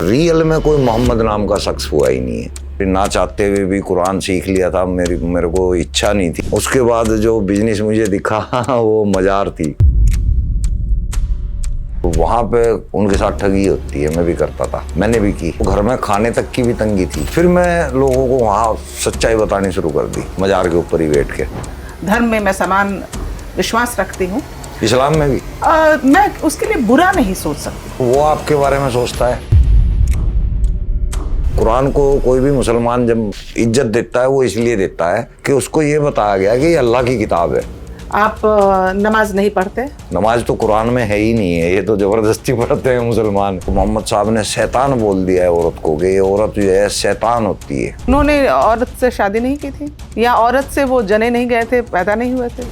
Real में कोई मोहम्मद नाम का शख्स हुआ ही नहीं है। ना चाहते हुए भी कुरान सीख लिया था, मेरे को इच्छा नहीं थी। उसके बाद जो बिजनेस मुझे दिखा वो मजार थी। वहाँ पे उनके साथ ठगी होती है, मैं भी करता था, मैंने भी की। घर में खाने तक की भी तंगी थी। फिर मैं लोगों को वहाँ सच्चाई बतानी शुरू कर दी, मजार के ऊपर ही बैठ के। धर्म में मैं समान विश्वास रखती हूँ, इस्लाम में भी। मैं उसके लिए बुरा नहीं सोच सकती। वो आपके बारे में सोचता है। कुरान को कोई भी मुसलमान जब इज्जत देता है वो इसलिए देता है कि उसको ये बताया गया कि ये अल्लाह की किताब है। आप नमाज नहीं पढ़ते? नमाज तो कुरान में है ही नहीं है, ये तो जबरदस्ती पढ़ते हैं मुसलमान। मोहम्मद साहब ने शैतान बोल दिया है औरत को कि ये औरत जो है शैतान होती है। उन्होंने औरत से शादी नहीं की थी या औरत से वो जने नहीं गए थे, पैदा नहीं हुए थे?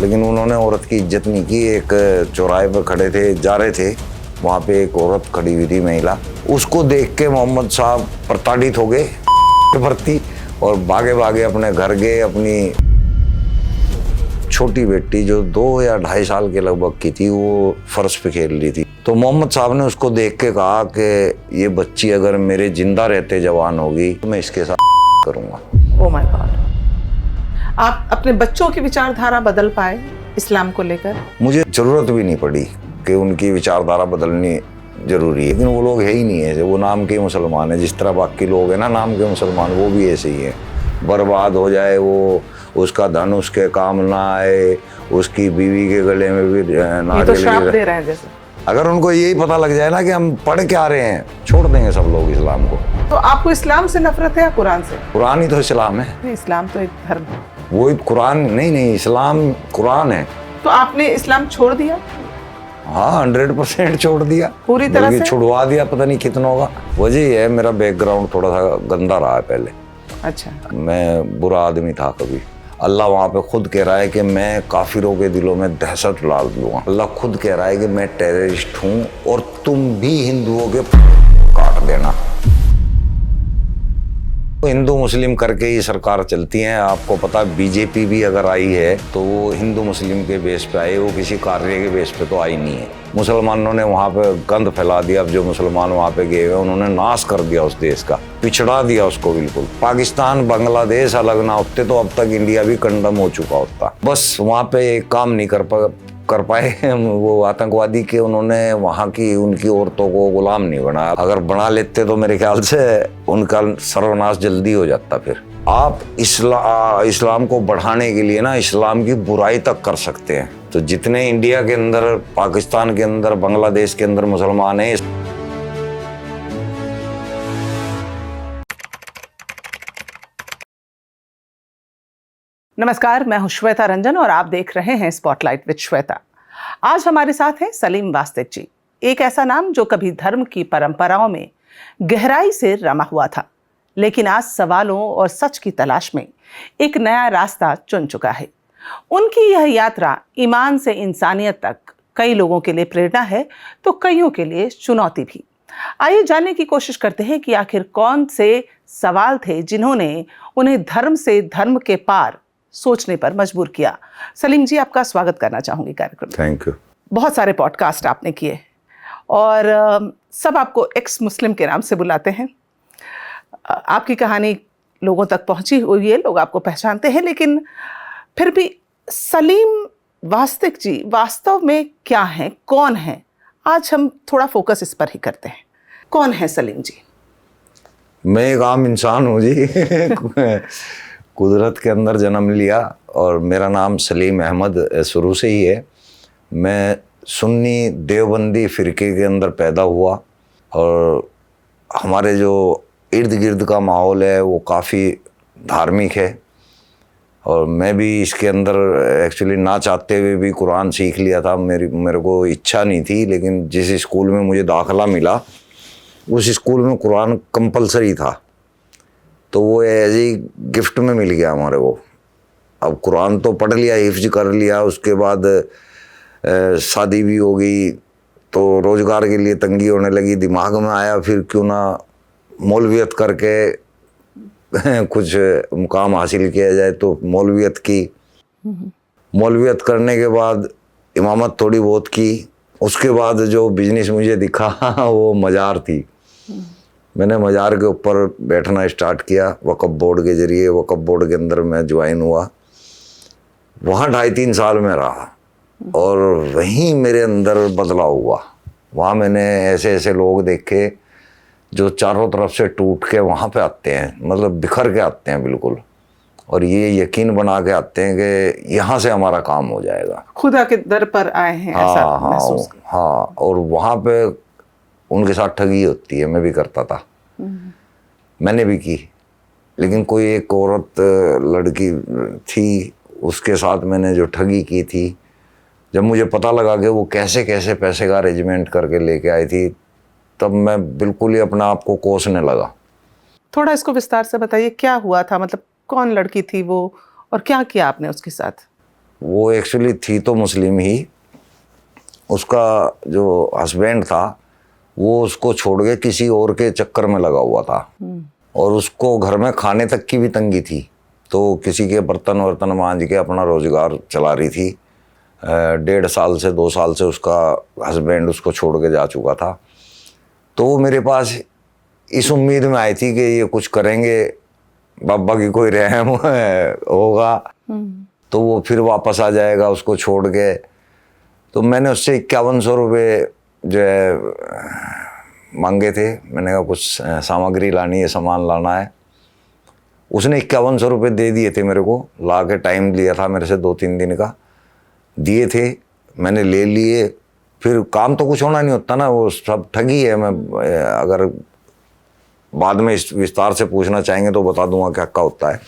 लेकिन उन्होंने औरत की इज्जत नहीं की। एक चौराहे पर खड़े थे, जा रहे थे, वहाँ पे एक औरत खड़ी हुई थी, महिला। उसको देख के मोहम्मद साहब प्रताड़ित हो गए भर्ती और भागे भागे अपने घर गए। अपनी छोटी बेटी जो 2 या 2.5 साल के लगभग की थी, वो फर्श पे खेल रही थी। तो मोहम्मद साहब ने उसको देख के कहा कि ये बच्ची अगर मेरे जिंदा रहते जवान होगी तो मैं इसके साथ करूँगा। Oh my God. आप अपने बच्चों की विचारधारा बदल पाए इस्लाम को लेकर? मुझे जरूरत भी नहीं पड़ी कि उनकी विचारधारा बदलनी जरूरी है, लेकिन वो लोग है ही नहीं है। वो नाम के मुसलमान है, जिस तरह बाकी लोग हैं ना नाम के मुसलमान, वो भी ऐसे ही हैं। बर्बाद हो जाए वो, उसका धन उसके काम ना आए, उसकी बीवी के गले में भी ना। ये तो श्राप दे रहे हैं जैसे। अगर उनको यही पता लग जाए ना कि हम पढ़ क्या रहे हैं, छोड़ देंगे सब लोग इस्लाम को। तो आपको इस्लाम से नफरत है या कुरान से? कुरान ही तो इस्लाम है। नहीं, इस्लाम तो एक धर्म है। वो कुरान नहीं, इस्लाम कुरान है। तो आपने इस्लाम छोड़ दिया? हाँ, 100% छोड़ दिया, पूरी तरह से छुड़वा दिया, पता नहीं कितनों का। वजह है मेरा बैकग्राउंड थोड़ा सा गंदा रहा है पहले। अच्छा। मैं बुरा आदमी था कभी। अल्लाह वहाँ पे खुद कह रहा है कि मैं काफिरों के दिलों में दहशत डाल दूंगा। अल्लाह खुद कह रहा है कि मैं टेररिस्ट हूँ और तुम भी हिंदुओं के काट देना। हिंदू मुस्लिम करके ही सरकार चलती है। आपको पता बीजेपी भी अगर आई है तो वो हिंदू मुस्लिम के बेस पे आई, वो किसी कार्य के बेस पे तो आई नहीं है। मुसलमानों ने वहाँ पे गंद फैला दिया। अब जो मुसलमान वहाँ पे गए हुए उन्होंने नाश कर दिया उस देश का, पिछड़ा दिया उसको बिल्कुल। पाकिस्तान बांग्लादेश अलग ना होते तो अब तक इंडिया भी कंडम हो चुका होता। बस वहाँ पे एक काम नहीं कर पाए वो आतंकवादी के। उन्होंने वहाँ की उनकी औरतों को गुलाम नहीं बनाया। अगर बना लेते तो मेरे ख्याल से उनका सर्वनाश जल्दी हो जाता। फिर आप इस्लाम को बढ़ाने के लिए ना इस्लाम की बुराई तक कर सकते हैं। तो जितने इंडिया के अंदर, पाकिस्तान के अंदर, बांग्लादेश के अंदर मुसलमान हैं, नमस्कार, मैं हूं श्वेता रंजन और आप देख रहे हैं स्पॉटलाइट विद श्वेता। आज हमारे साथ हैं सलीम वास्तिक जी, एक ऐसा नाम जो कभी धर्म की परंपराओं में गहराई से रमा हुआ था, लेकिन आज सवालों और सच की तलाश में एक नया रास्ता चुन चुका है। उनकी यह यात्रा ईमान से इंसानियत तक कई लोगों के लिए प्रेरणा है तो कईयों के लिए चुनौती भी। आइए जानने की कोशिश करते हैं कि आखिर कौन से सवाल थे जिन्होंने उन्हें धर्म से धर्म के पार सोचने पर मजबूर किया। सलीम जी, आपका स्वागत करना चाहूंगी कार्यक्रम में। Thank you. बहुत सारे पॉडकास्ट आपने किए और सब आपको एक्स मुस्लिम के नाम से बुलाते हैं। आपकी कहानी लोगों तक पहुंची हुई है, लोग आपको पहचानते हैं, लेकिन फिर भी सलीम वास्तिक जी वास्तव में क्या हैं, कौन हैं? आज हम थोड़ा फोकस इस पर ही करते हैं। कौन है सलीम जी? मैं एक आम इंसान हूँ जी कुदरत के अंदर जन्म लिया और मेरा नाम सलीम अहमद शुरू से ही है। मैं सुन्नी देवबंदी फ़िरके के अंदर पैदा हुआ और हमारे जो इर्द गिर्द का माहौल है वो काफ़ी धार्मिक है और मैं भी इसके अंदर एक्चुअली ना चाहते हुए भी कुरान सीख लिया था। मेरे को इच्छा नहीं थी, लेकिन जिस स्कूल में मुझे दाखिला मिला उस स्कूल में कुरान कंपलसरी था, तो वो एज ही गिफ्ट में मिल गया हमारे को। अब कुरान तो पढ़ लिया, हिफ्ज कर लिया, उसके बाद शादी भी हो गई तो रोज़गार के लिए तंगी होने लगी। दिमाग में आया फिर क्यों ना मौलवियत करके कुछ मुकाम हासिल किया जाए, तो मौलवियत की। मौलवियत करने के बाद इमामत थोड़ी बहुत की उसके बाद जो बिजनेस मुझे दिखा वो मज़ार थी। मैंने मज़ार के ऊपर बैठना स्टार्ट किया वक़्फ़ बोर्ड के ज़रिए। वक़्फ़ बोर्ड के अंदर मैं ज्वाइन हुआ, वहाँ 2.5-3 साल में रहा और वहीं मेरे अंदर बदलाव हुआ। वहाँ मैंने ऐसे ऐसे लोग देखे जो चारों तरफ से टूट के वहाँ पे आते हैं, मतलब बिखर के आते हैं बिल्कुल, और ये यकीन बना के आते हैं कि यहाँ से हमारा काम हो जाएगा। खुदा के दर पर आए हैं ऐसा महसूस। हाँ, और वहाँ पे उनके साथ ठगी होती है, मैं भी करता था, मैंने भी की। लेकिन कोई एक औरत लड़की थी, उसके साथ मैंने जो ठगी की थी, जब मुझे पता लगा कि वो कैसे कैसे पैसे का अरेंजमेंट करके लेके आई थी, तब मैं बिल्कुल ही अपना आप को कोसने लगा। थोड़ा इसको विस्तार से बताइए, क्या हुआ था, मतलब कौन लड़की थी वो और क्या किया आपने उसके साथ? वो एक्चुअली थी तो मुस्लिम ही, उसका जो हस्बैंड था वो उसको छोड़ के किसी और के चक्कर में लगा हुआ था, और उसको घर में खाने तक की भी तंगी थी, तो किसी के बर्तन वर्तन मांज के अपना रोज़गार चला रही थी। 1.5 साल से 2 साल से उसका हस्बैंड उसको छोड़ के जा चुका था। तो वो मेरे पास इस उम्मीद में आई थी कि ये कुछ करेंगे, बाबा की कोई रहम होगा तो वो फिर वापस आ जाएगा उसको छोड़ के। तो मैंने उससे 5100 रुपये जो है मांगे थे। मैंने कहा कुछ सामग्री लानी है, सामान लाना है। उसने 5100 रुपये दे दिए थे मेरे को, ला के टाइम लिया था मेरे से 2-3 दिन का, दिए थे, मैंने ले लिए। फिर काम तो कुछ होना नहीं होता ना, वो सब ठगी है। मैं अगर बाद में इस विस्तार से पूछना चाहेंगे तो बता दूंगा क्या क्या होता है।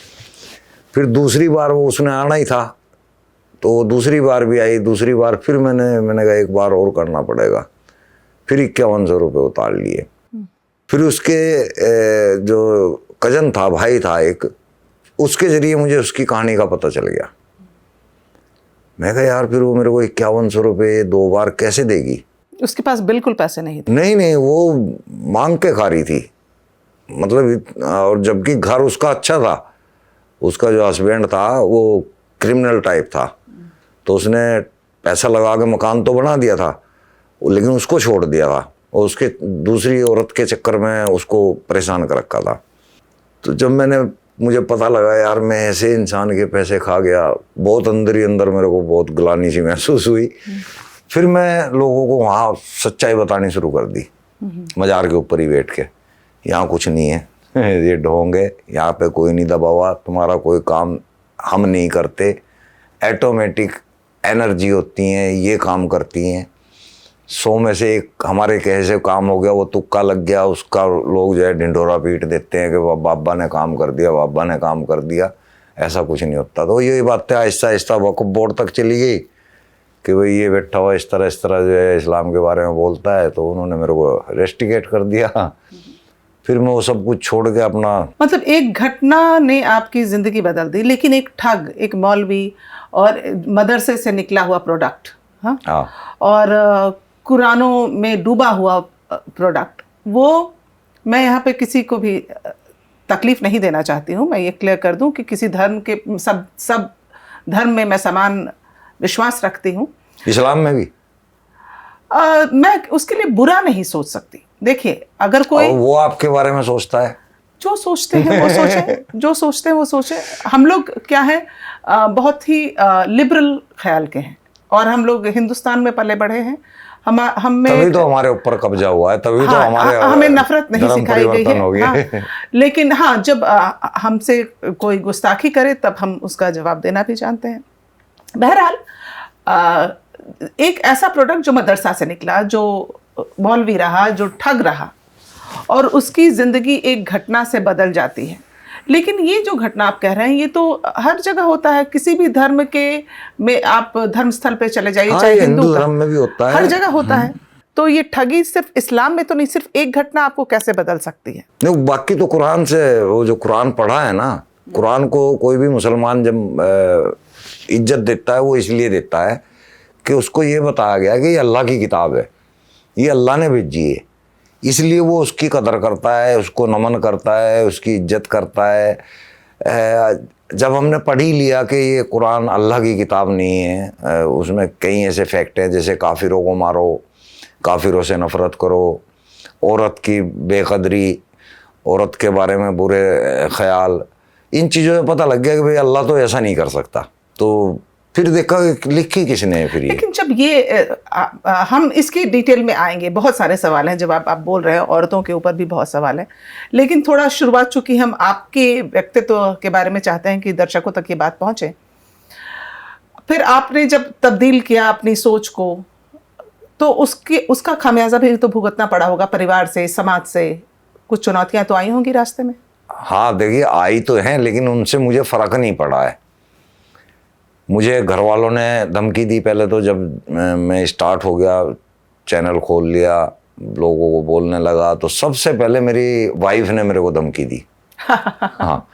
फिर दूसरी बार वो उसने आना ही था, तो दूसरी बार भी आई। दूसरी बार फिर मैंने कहा एक बार और करना पड़ेगा, फिर 5100 रुपये उतार लिए। फिर उसके जो कजन था, भाई था एक, उसके ज़रिए मुझे उसकी कहानी का पता चल गया। मैं कहा यार फिर वो मेरे को 5100 रुपये 2 बार कैसे देगी? उसके पास बिल्कुल पैसे नहीं थे। नहीं, वो मांग के खा रही थी, मतलब, और जबकि घर उसका अच्छा था। उसका जो हस्बैंड था वो क्रिमिनल टाइप था, तो उसने पैसा लगा के मकान तो बना दिया था, लेकिन उसको छोड़ दिया था और उसके दूसरी औरत के चक्कर में उसको परेशान कर रखा था। तो जब मुझे पता लगा यार मैं ऐसे इंसान के पैसे खा गया, बहुत अंदर ही अंदर मेरे को बहुत ग्लानि सी महसूस हुई। फिर मैं लोगों को वहाँ सच्चाई बतानी शुरू कर दी, मज़ार के ऊपर ही बैठ के, यहाँ कुछ नहीं है, ये ढोंग है, यहाँ पे कोई नहीं दबा हुआ, तुम्हारा कोई काम हम नहीं करते, ऑटोमेटिक एनर्जी होती हैं ये काम करती हैं। 100 में से एक हमारे कैसे काम हो गया, वो तुक्का लग गया, उसका लोग जो है ढिंढोरा पीट देते हैं कि बाबा ने काम कर दिया, बाबा ने काम कर दिया। ऐसा कुछ नहीं होता। तो यही बातें आहिस्ता आहिस्ता वक्फ बोर्ड तक चली गई कि भाई ये बैठा हुआ इस तरह जो है इस्लाम के बारे में बोलता है, तो उन्होंने मेरे को रेस्टिकेट कर दिया। फिर मैं वो सब कुछ छोड़ के अपना, मतलब एक घटना ने आपकी ज़िंदगी बदल दी, लेकिन एक ठग, एक मौलवी और मदरसे से निकला हुआ प्रोडक्ट, हाँ, और कुरानों में डूबा हुआ प्रोडक्ट, वो मैं यहाँ पे किसी को भी तकलीफ नहीं देना चाहती हूँ। मैं ये क्लियर कर दूँ कि किसी धर्म के सब धर्म में मैं समान विश्वास रखती हूँ, इस्लाम में भी। मैं उसके लिए बुरा नहीं सोच सकती। देखिए अगर कोई, वो आपके बारे में सोचता है, जो सोचते हैं वो सोचें, जो सोचते हैं वो सोचें। हम लोग क्या है, बहुत ही लिबरल ख्याल के हैं, और हम लोग हिंदुस्तान में पले बढ़े हैं। हमें तभी तो हमारे ऊपर कब्जा हुआ है, तभी तो हमारे हमें नफरत नहीं सिखाई गई है। हाँ, लेकिन हाँ, जब हमसे कोई गुस्ताखी करे तब हम उसका जवाब देना भी जानते हैं। बहरहाल एक ऐसा प्रोडक्ट जो मदरसा से निकला, जो मौलवी रहा, जो ठग रहा, और उसकी ज़िंदगी एक घटना से बदल जाती है। लेकिन ये जो घटना आप कह रहे हैं, ये तो हर जगह होता है, किसी भी धर्म के में आप धर्म स्थल पे चले जाइए, हाँ, चाहे हिंदू धर्म में भी होता है, हर जगह होता है। तो ये ठगी सिर्फ इस्लाम में तो नहीं, सिर्फ एक घटना आपको कैसे बदल सकती है? नहीं, बाकी तो कुरान से, वो जो कुरान पढ़ा है ना, कुरान को कोई भी मुसलमान जब इज्जत देता है, वो इसलिए देता है कि उसको ये बताया गया कि ये अल्लाह की किताब है, ये अल्लाह ने भेजी है, इसलिए वो उसकी कदर करता है, उसको नमन करता है, उसकी इज्जत करता है। जब हमने पढ़ ही लिया कि ये कुरान अल्लाह की किताब नहीं है, उसमें कई ऐसे फैक्ट हैं, जैसे काफिरों को मारो, काफिरों से नफरत करो, औरत की बेकदरी, औरत के बारे में बुरे ख्याल, इन चीज़ों से पता लग गया कि भाई अल्लाह तो ऐसा नहीं कर सकता। तो फिर देखा कि लिखी किसने है फिर ये। लेकिन जब ये हम इसकी डिटेल में आएंगे, बहुत सारे सवाल हैं जब आप बोल रहे हैं, औरतों के ऊपर भी बहुत सवाल है, लेकिन थोड़ा शुरुआत चूंकि हम आपके व्यक्तित्व के बारे में चाहते हैं कि दर्शकों तक ये बात पहुंचे, फिर आपने जब तब्दील किया अपनी सोच को, तो उसका खामियाजा भी तो भुगतना पड़ा होगा, परिवार से, समाज से कुछ चुनौतियां तो आई होंगी रास्ते में। हाँ देखिए, आई तो हैं, लेकिन उनसे मुझे फ़र्क नहीं पड़ा है। मुझे घर वालों ने धमकी दी पहले तो, जब मैं स्टार्ट हो गया, चैनल खोल लिया, लोगों को बोलने लगा, तो सबसे पहले मेरी वाइफ ने मेरे को धमकी दी। हाँ,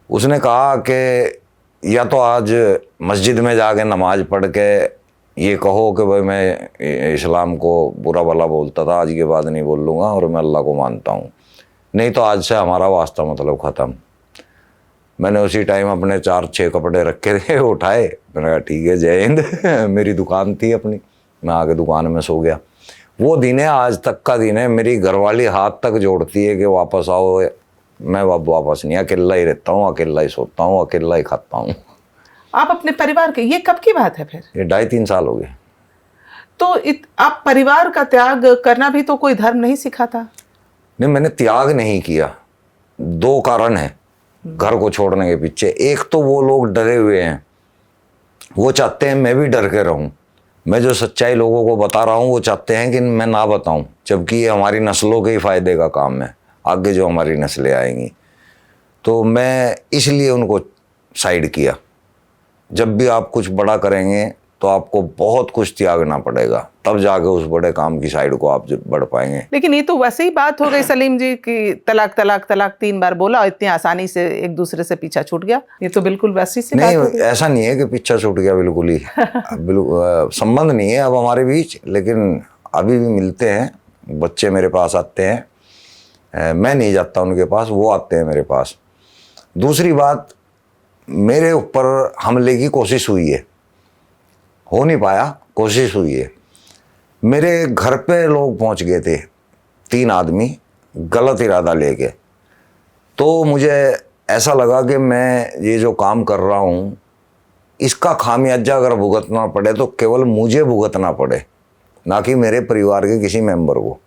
उसने कहा कि या तो आज मस्जिद में जाके नमाज पढ़ के ये कहो कि भाई मैं इस्लाम को बुरा भला बोलता था, आज के बाद नहीं बोल लूँगा और मैं अल्लाह को मानता हूँ, नहीं तो आज से हमारा वास्ता मतलब ख़त्म। मैंने उसी टाइम अपने 4-6 कपड़े रखे थे, उठाए, मैंने कहा ठीक है, जय हिंद। मेरी दुकान थी अपनी, मैं आके दुकान में सो गया। वो दिन है, आज तक का दिन है। मेरी घरवाली हाथ तक जोड़ती है कि वापस आओ। मैं अब वापस नहीं, अकेला ही रहता हूँ, अकेला ही सोता हूँ, अकेला ही खाता हूँ। आप अपने परिवार के, ये कब की बात है फिर? ये 2.5-3 साल हो गए। तो आप परिवार का त्याग करना भी तो कोई धर्म नहीं सिखाता? नहीं, मैंने त्याग नहीं किया। 2 कारण हैं घर को छोड़ने के पीछे। एक तो वो लोग डरे हुए हैं, वो चाहते हैं मैं भी डर के रहूं। मैं जो सच्चाई लोगों को बता रहा हूं वो चाहते हैं कि मैं ना बताऊं, जबकि ये हमारी नस्लों के ही फायदे का काम है, आगे जो हमारी नस्लें आएंगी। तो मैं इसलिए उनको साइड किया। जब भी आप कुछ बड़ा करेंगे तो आपको बहुत कुछ त्यागना पड़ेगा, तब जाके उस बड़े काम की साइड को आप बढ़ पाएंगे। लेकिन ये तो वैसे ही बात हो गई सलीम जी कि तलाक तलाक तलाक 3 बार बोला और इतनी आसानी से एक दूसरे से पीछा छूट गया। ये तो बिल्कुल वैसी सी बात हो गई। ऐसा नहीं है कि पीछा छूट गया, बिल्कुल ही संबंध नहीं है अब हमारे बीच, लेकिन अभी भी मिलते हैं। बच्चे मेरे पास आते हैं, मैं नहीं जाता उनके पास, वो आते हैं मेरे पास। दूसरी बात, मेरे ऊपर हमले की कोशिश हुई है, हो नहीं पाया, कोशिश हुई है। मेरे घर पे लोग पहुंच गए थे, 3 आदमी, गलत इरादा लेके। तो मुझे ऐसा लगा कि मैं ये जो काम कर रहा हूँ इसका खामियाजा अगर भुगतना पड़े तो केवल मुझे भुगतना पड़े, ना कि मेरे परिवार के किसी मेंबर को।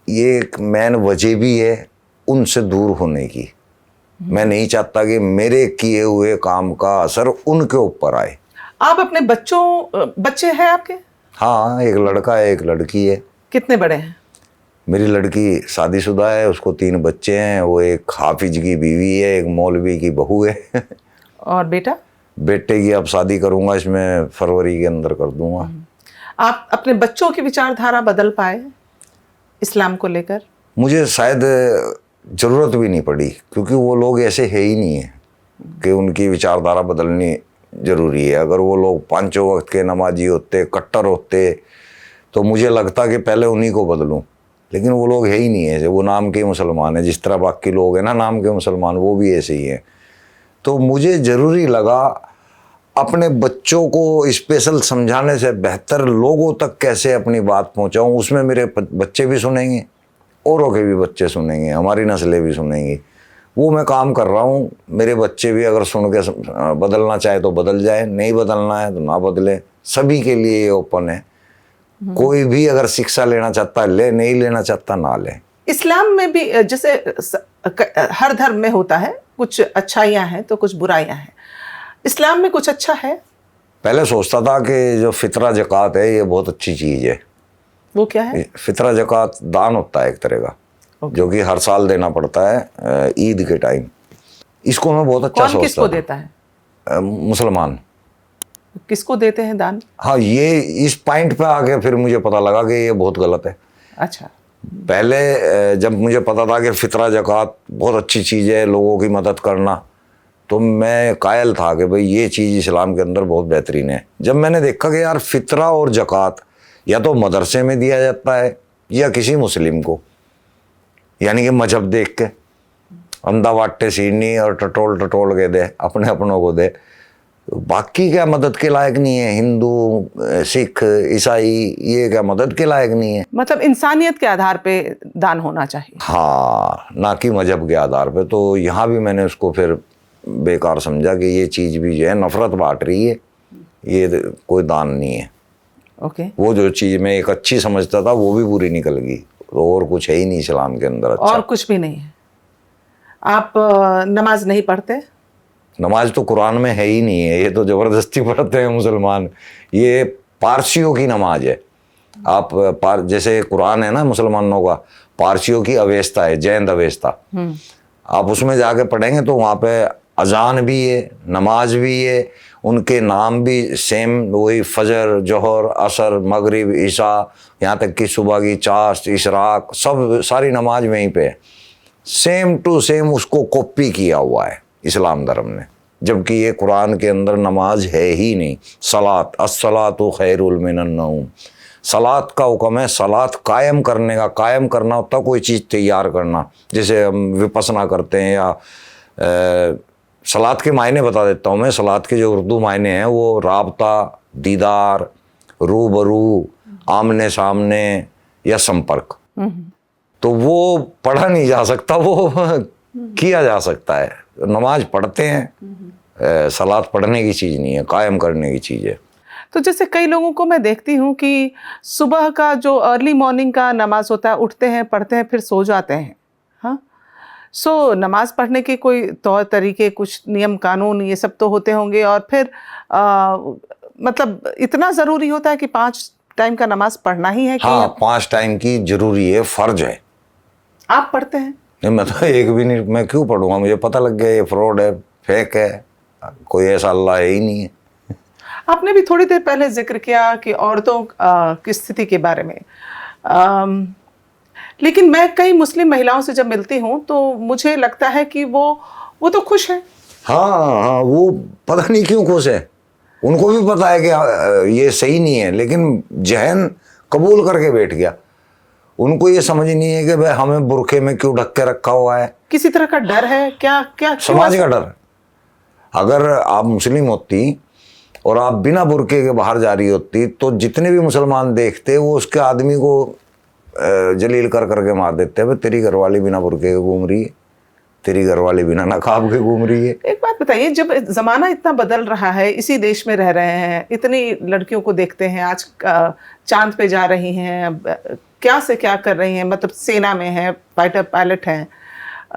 ये एक मेन वजह भी है उनसे दूर होने की। मैं नहीं चाहता कि मेरे किए हुए काम का असर उनके ऊपर आए। आप अपने बच्चे हैं आपके? हाँ, एक लड़का है, एक लड़की है। कितने बड़े हैं? मेरी लड़की शादीशुदा है, उसको 3 बच्चे हैं। वो एक हाफिज की बीवी है, एक मौलवी की बहू है। और बेटा? बेटे की अब शादी करूंगा, इसमें फरवरी के अंदर कर दूंगा। आप अपने बच्चों की विचारधारा बदल पाए इस्लाम को लेकर? मुझे शायद ज़रूरत भी नहीं पड़ी, क्योंकि वो लोग ऐसे है ही नहीं है कि उनकी विचारधारा बदलनी ज़रूरी है। अगर वो लोग 5 वक्त के नमाजी होते, कट्टर होते, तो मुझे लगता कि पहले उन्हीं को बदलूं। लेकिन वो लोग है ही नहीं है, वो नाम के मुसलमान हैं। जिस तरह बाकी लोग हैं ना नाम के मुसलमान, वो भी ऐसे ही हैं। तो मुझे ज़रूरी लगा अपने बच्चों को स्पेशल समझाने से बेहतर लोगों तक कैसे अपनी बात पहुंचाऊं। उसमें मेरे बच्चे भी सुनेंगे, औरों के भी बच्चे सुनेंगे, हमारी नस्लें भी सुनेंगी। वो मैं काम कर रहा हूँ। मेरे बच्चे भी अगर सुन के बदलना चाहे तो बदल जाए, नहीं बदलना है तो ना बदले। सभी के लिए ये ओपन है। कोई भी अगर शिक्षा लेना चाहता है ले, नहीं लेना चाहता ना ले। इस्लाम में भी जैसे हर धर्म में होता है, कुछ अच्छाइयाँ हैं तो कुछ बुराइयाँ हैं। इस्लाम में कुछ अच्छा है? पहले सोचता था कि जो फितरा ज़कात है ये बहुत अच्छी चीज़ है। वो क्या है? फितरा ज़कात दान होता है एक तरह का, जो कि हर साल देना पड़ता है ईद के टाइम। इसको मैं बहुत अच्छा सोचता। किसको देता है? मुसलमान। किसको देते हैं दान? हाँ, ये इस पॉइंट पे आके फिर मुझे पता लगा कि ये बहुत गलत है। अच्छा। पहले जब मुझे पता था कि फितरा ज़कात बहुत अच्छी चीज़ है, लोगों की मदद करना, तो मैं कायल था कि भाई ये चीज़ इस्लाम के अंदर बहुत बेहतरीन है। जब मैंने देखा कि यार फितरा और ज़कात या तो मदरसे में दिया जाता है या किसी मुस्लिम को, यानी कि मजहब देख के अंधा वाटे सीनी और टटोल टटोल के दे, अपने अपनों को दे, बाकी क्या मदद के लायक नहीं है? हिंदू, सिख, ईसाई, ये क्या मदद के लायक नहीं है? मतलब इंसानियत के आधार पे दान होना चाहिए। हाँ, ना कि मजहब के आधार पे। तो यहाँ भी मैंने उसको फिर बेकार समझा कि ये चीज़ भी जो है नफरत बांट रही है, ये कोई दान नहीं है। ओके। वो जो चीज़ मैं एक अच्छी समझता था वो भी पूरी निकल गई। तो और कुछ है ही नहीं इस्लाम के अंदर अच्छा। और कुछ भी नहीं है। आप नमाज नहीं पढ़ते? नमाज तो कुरान में है ही नहीं है, ये तो ज़बरदस्ती पढ़ते हैं मुसलमान। ये पारसियों की नमाज है। आप जैसे कुरान है ना मुसलमानों का, पारसियों की अवेस्ता है, जैन अवेस्ता। आप उसमें जाके पढ़ेंगे तो वहाँ पे अजान भी है, नमाज भी है, उनके नाम भी सेम वही, फजर, जोहर, असर, मगरिब, ईशा, यहाँ तक कि सुबह की चाश्त, इशराक, सब सारी नमाज वहीं पे है। सेम टू सेम उसको कॉपी किया हुआ है इस्लाम धर्म ने, जबकि ये कुरान के अंदर नमाज है ही नहीं। सलात, अस्सलातु खैरुल मिनन नौम, सलात का हुक्म है, सलात कायम करने का। कायम करना होता है कोई चीज़ तैयार करना, जैसे हम विपसना करते हैं या सलात के मायने बता देता हूँ मैं। सलात के जो उर्दू मायने हैं वो राबता, दीदार, रूबरू, आमने सामने या संपर्क। तो वो पढ़ा नहीं जा सकता, वो किया जा सकता है। नमाज पढ़ते हैं, सलात पढ़ने की चीज़ नहीं है, कायम करने की चीज़ है। तो जैसे कई लोगों को मैं देखती हूँ कि सुबह का जो अर्ली मॉर्निंग का नमाज होता है, उठते हैं, पढ़ते हैं, फिर सो जाते हैं। हाँ, सो नमाज पढ़ने के कोई तौर तरीके, कुछ नियम कानून, ये सब तो होते होंगे। और फिर मतलब इतना ज़रूरी होता है कि 5 टाइम का नमाज पढ़ना ही है कि? हाँ, 5 टाइम की जरूरी है, फर्ज है। आप पढ़ते हैं? नहीं, मैं तो एक भी नहीं। मैं क्यों पढ़ूंगा? मुझे पता लग गया ये फ्रॉड है, फेक है, कोई ऐसा अल्लाह है ही नहीं है। आपने भी थोड़ी देर पहले जिक्र किया कि औरतों की स्थिति के बारे में, लेकिन मैं कई मुस्लिम महिलाओं से जब मिलती हूँ तो मुझे लगता है कि वो तो खुश हैं। हाँ, वो पता नहीं क्यों खुश है। उनको भी पता है कि ये सही नहीं है, लेकिन जहन कबूल करके बैठ गया। उनको ये समझ नहीं है कि भाई हमें बुरखे में क्यों ढक के रखा हुआ है। किसी तरह का डर है क्या? क्या समाज का डर। अगर आप मुस्लिम होती और आप बिना बुरके के बाहर जा रही होती तो जितने भी मुसलमान देखते वो उसके आदमी को जलील कर करके मार देते हैं। तेरी घरवाली बिना बुरके के घूम रही है, तेरी घरवाली बिना नकाब के घूम रही है। एक बात बताइए, जब ज़माना इतना बदल रहा है, इसी देश में रह रहे हैं, इतनी लड़कियों को देखते हैं, आज चांद पे जा रही हैं, क्या से क्या कर रही हैं, मतलब सेना में हैं, फाइटर पायलट हैं,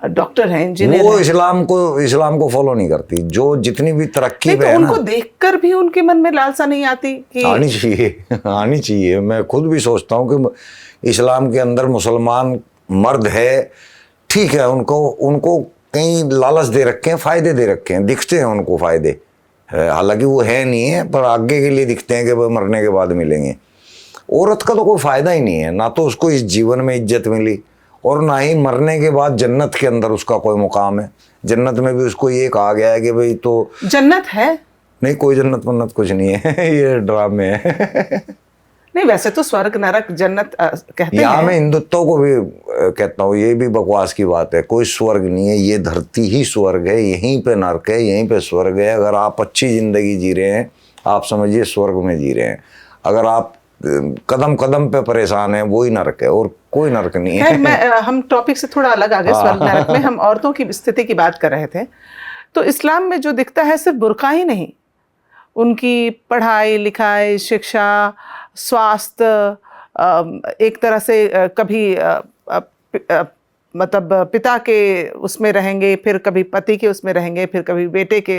डॉक्टर हैं, इंजीनियर वो हैं। इस्लाम को फॉलो नहीं करती। जो जितनी भी तरक्की नहीं, पे तो है उनको ना, देखकर भी उनके मन में लालसा नहीं आती कि आनी चाहिए? आनी चाहिए। मैं खुद भी सोचता हूँ कि इस्लाम के अंदर मुसलमान मर्द है, ठीक है, उनको कई लालच दे रखे हैं, फ़ायदे दे रखे हैं, दिखते हैं उनको फ़ायदे, हालांकि वो है नहीं है, पर आगे के लिए दिखते हैं कि वो मरने के बाद मिलेंगे। औरत का तो कोई फ़ायदा ही नहीं है, ना तो उसको इस जीवन में इज्जत मिली और ना ही मरने के बाद जन्नत के अंदर उसका कोई मुकाम है। जन्नत में भी उसको ये कहा गया है कि भाई, तो जन्नत है? नहीं, कोई जन्नत वन्नत कुछ नहीं है। ये ड्रामे है। नहीं, वैसे तो स्वर्ग नरक जन्नत कहते यहाँ हैं। मैं हिंदुत्व को भी कहता हूँ, ये भी बकवास की बात है। कोई स्वर्ग नहीं है, ये धरती ही स्वर्ग है, यहीं पे नरक है, यहीं पे स्वर्ग है। अगर आप अच्छी ज़िंदगी जी रहे हैं, आप समझिए स्वर्ग में जी रहे हैं। अगर आप कदम कदम पे परेशान हैं, वही नरक है, और कोई नरक नहीं है। हम टॉपिक से थोड़ा अलग आ गए। स्वर्ग नरक में हम औरतों की स्थिति की बात कर रहे थे। तो इस्लाम में जो दिखता है सिर्फ बुर्का ही नहीं, उनकी पढ़ाई लिखाई, शिक्षा, स्वास्थ्य, एक तरह से कभी मतलब पिता के उसमें रहेंगे, फिर कभी पति के उसमें रहेंगे, फिर कभी बेटे के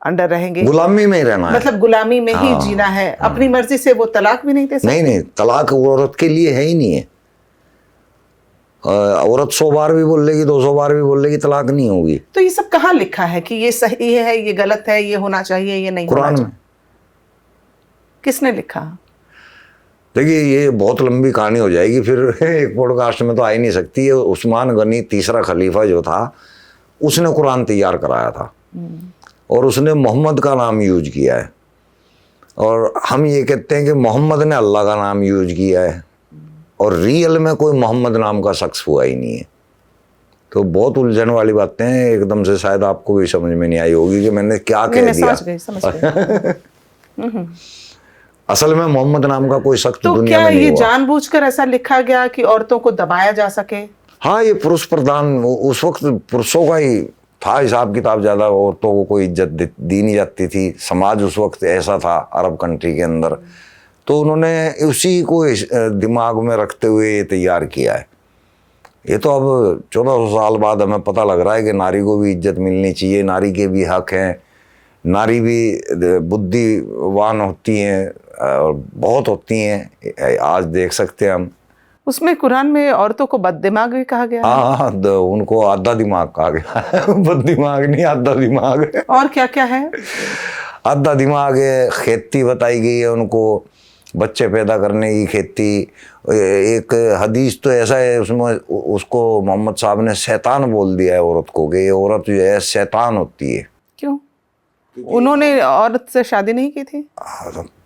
अंडर रहेंगे। गुलामी में ही रहना है, मतलब गुलामी में ही जीना है। अपनी मर्जी से वो तलाक भी नहीं दे सकते। नहीं, तलाक औरत के लिए है ही नहीं है। औरत 100 बार भी बोल लेगी, 200 बार भी बोल लेगी, तलाक नहीं होगी। तो ये सब कहाँ लिखा है कि ये सही है, ये गलत है, ये होना चाहिए, ये नहीं होना कुरान चाहिए? में। किसने लिखा? देखिए, ये बहुत लंबी कहानी हो जाएगी, फिर एक पॉडकास्ट में तो आ ही नहीं सकती है। उस्मान गनी तीसरा खलीफा जो था, उसने कुरान तैयार कराया था और उसने मोहम्मद का नाम यूज किया है। और हम ये कहते हैं कि मोहम्मद ने अल्लाह का नाम यूज किया है, और रियल में कोई मोहम्मद नाम का शख्स हुआ ही नहीं है। तो बहुत उलझन वाली बातें हैं, एकदम से शायद आपको भी समझ में नहीं आई होगी कि मैंने क्या कह दिया। समझ गई। असल में मोहम्मद नाम का कोई शख्स तो दुनिया क्या में नहीं ये हुआ। जानबूझकर ऐसा लिखा गया कि औरतों को दबाया जा सके? हाँ, ये पुरुष प्रधान, उस वक्त पुरुषों का ही था हिसाब किताब, ज्यादा औरतों को कोई इज्जत दी नहीं जाती थी। समाज उस वक्त ऐसा था अरब कंट्री के अंदर, तो उन्होंने उसी को दिमाग में रखते हुए ये तैयार किया है। ये तो अब 1400 साल बाद हमें पता लग रहा है कि नारी को भी इज्जत मिलनी चाहिए, नारी के भी हक हैं, नारी भी बुद्धिवान होती हैं और बहुत होती हैं। आज देख सकते हैं हम। उसमें कुरान में औरतों को बददिमाग भी कहा गया है। हाँ, उनको आधा दिमाग कहा गया है। बददिमाग नहीं, आधा दिमाग है। और क्या क्या है? आधा दिमाग है, खेती बताई गई है उनको, बच्चे पैदा करने की खेती। एक हदीस तो ऐसा है उसमें, उसको मोहम्मद साहब ने शैतान बोल दिया है औरत को, कि ये औरत जो है शैतान होती है। क्यों? उन्होंने औरत से शादी नहीं की थी?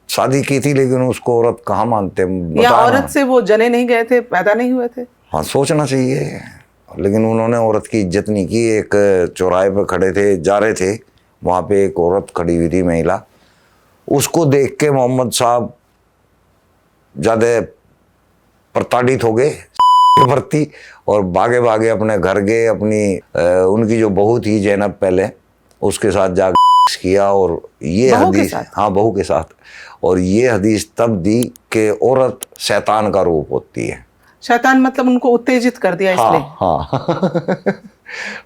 शादी की थी, लेकिन उसको औरत कहाँ मानते हैं, या बताया ना। औरत से वो जने नहीं गए थे, पैदा नहीं हुए थे? हाँ, सोचना चाहिए, लेकिन उन्होंने औरत की इज्जत नहीं की। एक चौराहे पे खड़े थे, जा रहे थे, वहाँ पे एक औरत खड़ी हुई थी, महिला। उसको देख के मोहम्मद साहब ज़्यादा प्रताड़ित हो गए भर्ती, और भागे भागे अपने घर गए। उनकी जो बहू थी ज़ैनब, पहले उसके साथ जा किया। और ये हदीस, हाँ, बहू के साथ। और ये हदीस तब दी कि औरत शैतान का रूप होती है। शैतान मतलब उनको उत्तेजित कर दिया इसलिए? हाँ।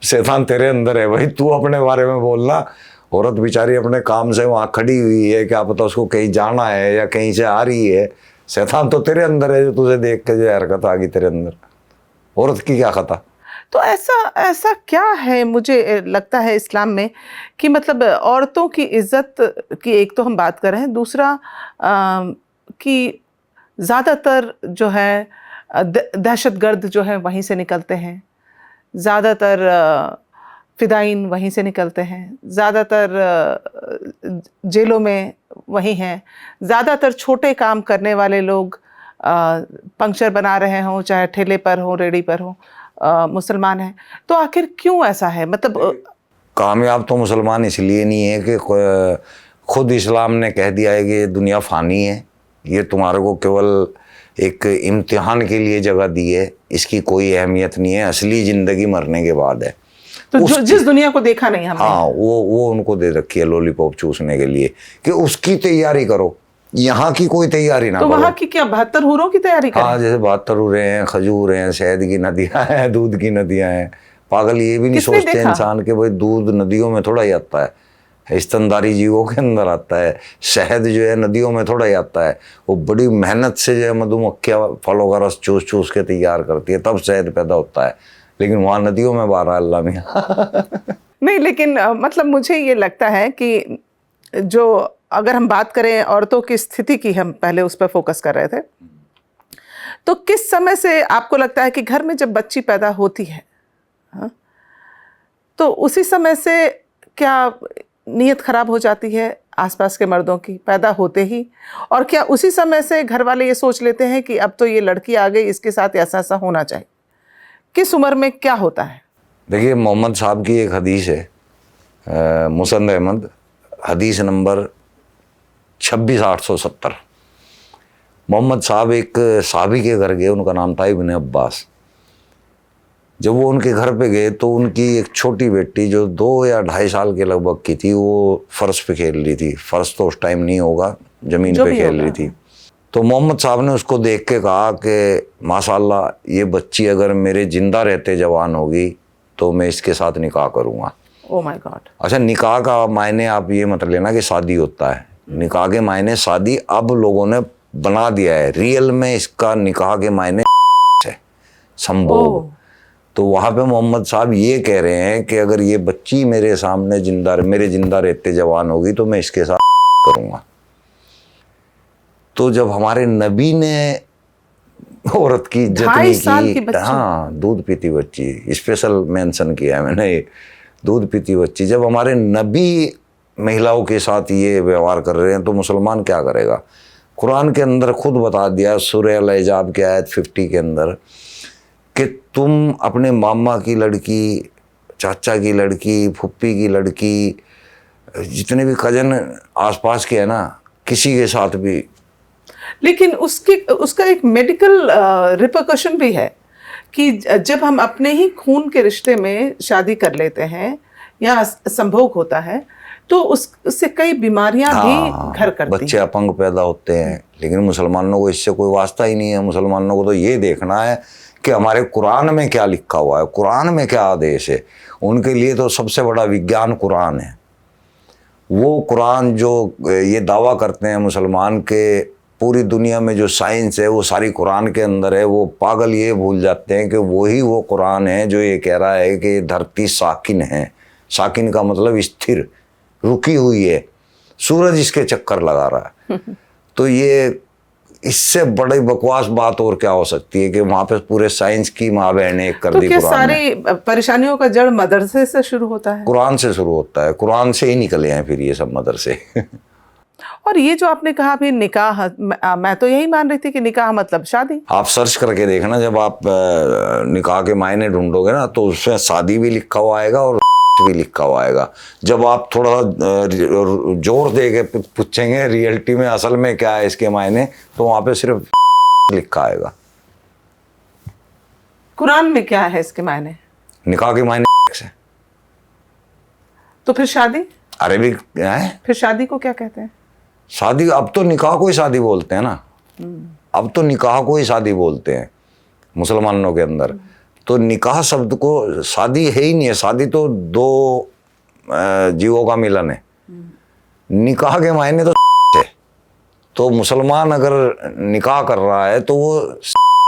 शैतान तेरे अंदर है भाई, तू अपने बारे में बोलना। औरत बेचारी अपने काम से वहाँ खड़ी हुई है, क्या पता उसको कहीं जाना है या कहीं से आ रही है। शैतान तो तेरे अंदर है, जो तुझे देख के जो हरकत आ गई तेरे अंदर। औरत की क्या खता? तो ऐसा क्या है, मुझे लगता है इस्लाम में, कि मतलब औरतों की इज्जत की एक तो हम बात कर रहे हैं, दूसरा कि ज़्यादातर जो है दहशतगर्द जो है वहीं से निकलते हैं, ज़्यादातर फिदाइन वहीं से निकलते हैं, ज़्यादातर जेलों में वही हैं, ज़्यादातर छोटे काम करने वाले लोग पंक्चर बना रहे हों, चाहे ठेले पर हो, रेडी पर हो, मुसलमान हैं। तो आखिर क्यों ऐसा है? मतलब कामयाब तो मुसलमान इसलिए नहीं है कि खुद इस्लाम ने कह दिया है कि दुनिया फ़ानी है, ये तुम्हारे को केवल एक इम्तिहान के लिए जगह दी है, इसकी कोई अहमियत नहीं है, असली ज़िंदगी मरने के बाद है। तो जिस दुनिया को देखा नहीं हमने, हाँ, वो उनको दे रखी है लॉलीपॉप चूसने के लिए, कि उसकी तैयारी करो, यहाँ की कोई तैयारी ना तो करो। वहाँ की क्या 72 हूरों की तैयारी करें? हाँ, जैसे 72 हूरें हैं, खजूर हैं, शहद की नदियाँ हैं, दूध की नदियाँ हैं। पागल ये भी नहीं सोचते इंसान के भाई दूध नदियों में थोड़ा ही आता है, स्तनधारी जीवों के अंदर आता है। शहद जो है नदियों में थोड़ा ही आता है, वो बड़ी मेहनत से जो है मधुमक्खियाँ फलों का रस चूस चूस के तैयार करती है, तब शहद पैदा होता है। लेकिन वहाँ नदियों में बारह अल्लाह मियाँ। नहीं, लेकिन मतलब मुझे ये लगता है कि जो अगर हम बात करें औरतों की स्थिति की, हम पहले उस पर फोकस कर रहे थे, तो किस समय से आपको लगता है कि घर में जब बच्ची पैदा होती है, हाँ, तो उसी समय से क्या नीयत खराब हो जाती है आसपास के मर्दों की पैदा होते ही? और क्या उसी समय से घर वाले ये सोच लेते हैं कि अब तो ये लड़की आ गई, इसके साथ ऐसा ऐसा होना चाहिए? किस उम्र में क्या होता है? देखिए, मोहम्मद साहब की एक हदीस है, मुसंद अहमद, हदीस नंबर 26870। मोहम्मद साहब एक साहबी के घर गए, उनका नाम था इब्न अब्बास। जब वो उनके घर पे गए तो उनकी एक छोटी बेटी जो 2 या 2.5 साल के लगभग की थी, वो फर्श पे खेल रही थी। फर्श तो उस टाइम नहीं होगा, ज़मीन पे खेल रही थी। तो मोहम्मद साहब ने उसको देख के कहा कि माशाल्लाह, ये बच्ची अगर मेरे जिंदा रहते जवान होगी तो मैं इसके साथ निकाह करूँगा। Oh my God. अच्छा, निकाह का मायने आप ये मत लेना कि शादी होता है। निकाह के मायने शादी अब लोगों ने बना दिया है, रियल में इसका निकाह के मायने है संभोग। तो वहाँ पे मोहम्मद साहब ये कह रहे हैं कि अगर ये बच्ची मेरे सामने मेरे जिंदा रहते जवान होगी तो मैं इसके साथ करूँगा। तो जब हमारे नबी ने औरत की इज्जत नहीं की, हाँ, दूध पीती बच्ची स्पेशल मेंशन किया है मैंने, दूध पीती बच्ची, जब हमारे नबी महिलाओं के साथ ये व्यवहार कर रहे हैं तो मुसलमान क्या करेगा? कुरान के अंदर खुद बता दिया, सूरह अल-हिजाब की आयत 50 के अंदर, कि तुम अपने मामा की लड़की, चाचा की लड़की, फुप्पी की लड़की, जितने भी कजन आसपास के है ना, किसी के साथ भी। लेकिन उसका एक मेडिकल रिपरकशन भी है कि जब हम अपने ही खून के रिश्ते में शादी कर लेते हैं या संभोग होता है तो उससे कई बीमारियां भी घर करती बच्चे अपंग पैदा होते हैं। लेकिन मुसलमानों को इससे कोई वास्ता ही नहीं है। मुसलमानों को तो ये देखना है कि हमारे कुरान में क्या लिखा हुआ है, कुरान में क्या आदेश है। उनके लिए तो सबसे बड़ा विज्ञान कुरान है। वो कुरान जो ये दावा करते हैं मुसलमान के पूरी दुनिया में जो साइंस है वो सारी कुरान के अंदर है, वो पागल ये भूल जाते हैं कि वही वो कुरान है जो ये कह रहा है कि धरती साकिन है। साकिन का मतलब स्थिर, रुकी हुई है, सूरज इसके चक्कर लगा रहा है। तो ये इससे बड़ी बकवास बात और क्या हो सकती है कि वहां पे पूरे साइंस की माँ बहने एक कर तो दी। क्या कुरान सारी परेशानियों का जड़ मदरसे से शुरू होता है? कुरान से शुरू होता है, कुरान से ही निकले हैं फिर ये सब मदरसे। और ये जो आपने कहा अभी निकाह, मैं तो यही मान रही थी कि निकाह मतलब शादी। आप सर्च करके देखना, जब आप निकाह के मायने ढूंढोगे ना तो उसमें शादी भी लिखा हुआ आएगा और भी लिखा हुआ आएगा। जब आप थोड़ा जोर दे के पूछेंगे रियलिटी में असल में क्या है इसके मायने, तो वहां पे सिर्फ लिखा आएगा। कुरान में क्या है इसके मायने? निकाह के मायने से। तो फिर शादी? अरेबिक है। फिर शादी को क्या कहते हैं? शादी, अब तो निकाह को ही शादी बोलते हैं ना। अब तो निकाह को ही शादी बोलते हैं मुसलमानों के अंदर। तो निकाह शब्द को, शादी है ही नहीं है। शादी तो दो जीवों का मिलन है। निकाह के मायने तो है। तो मुसलमान अगर निकाह कर रहा है तो वो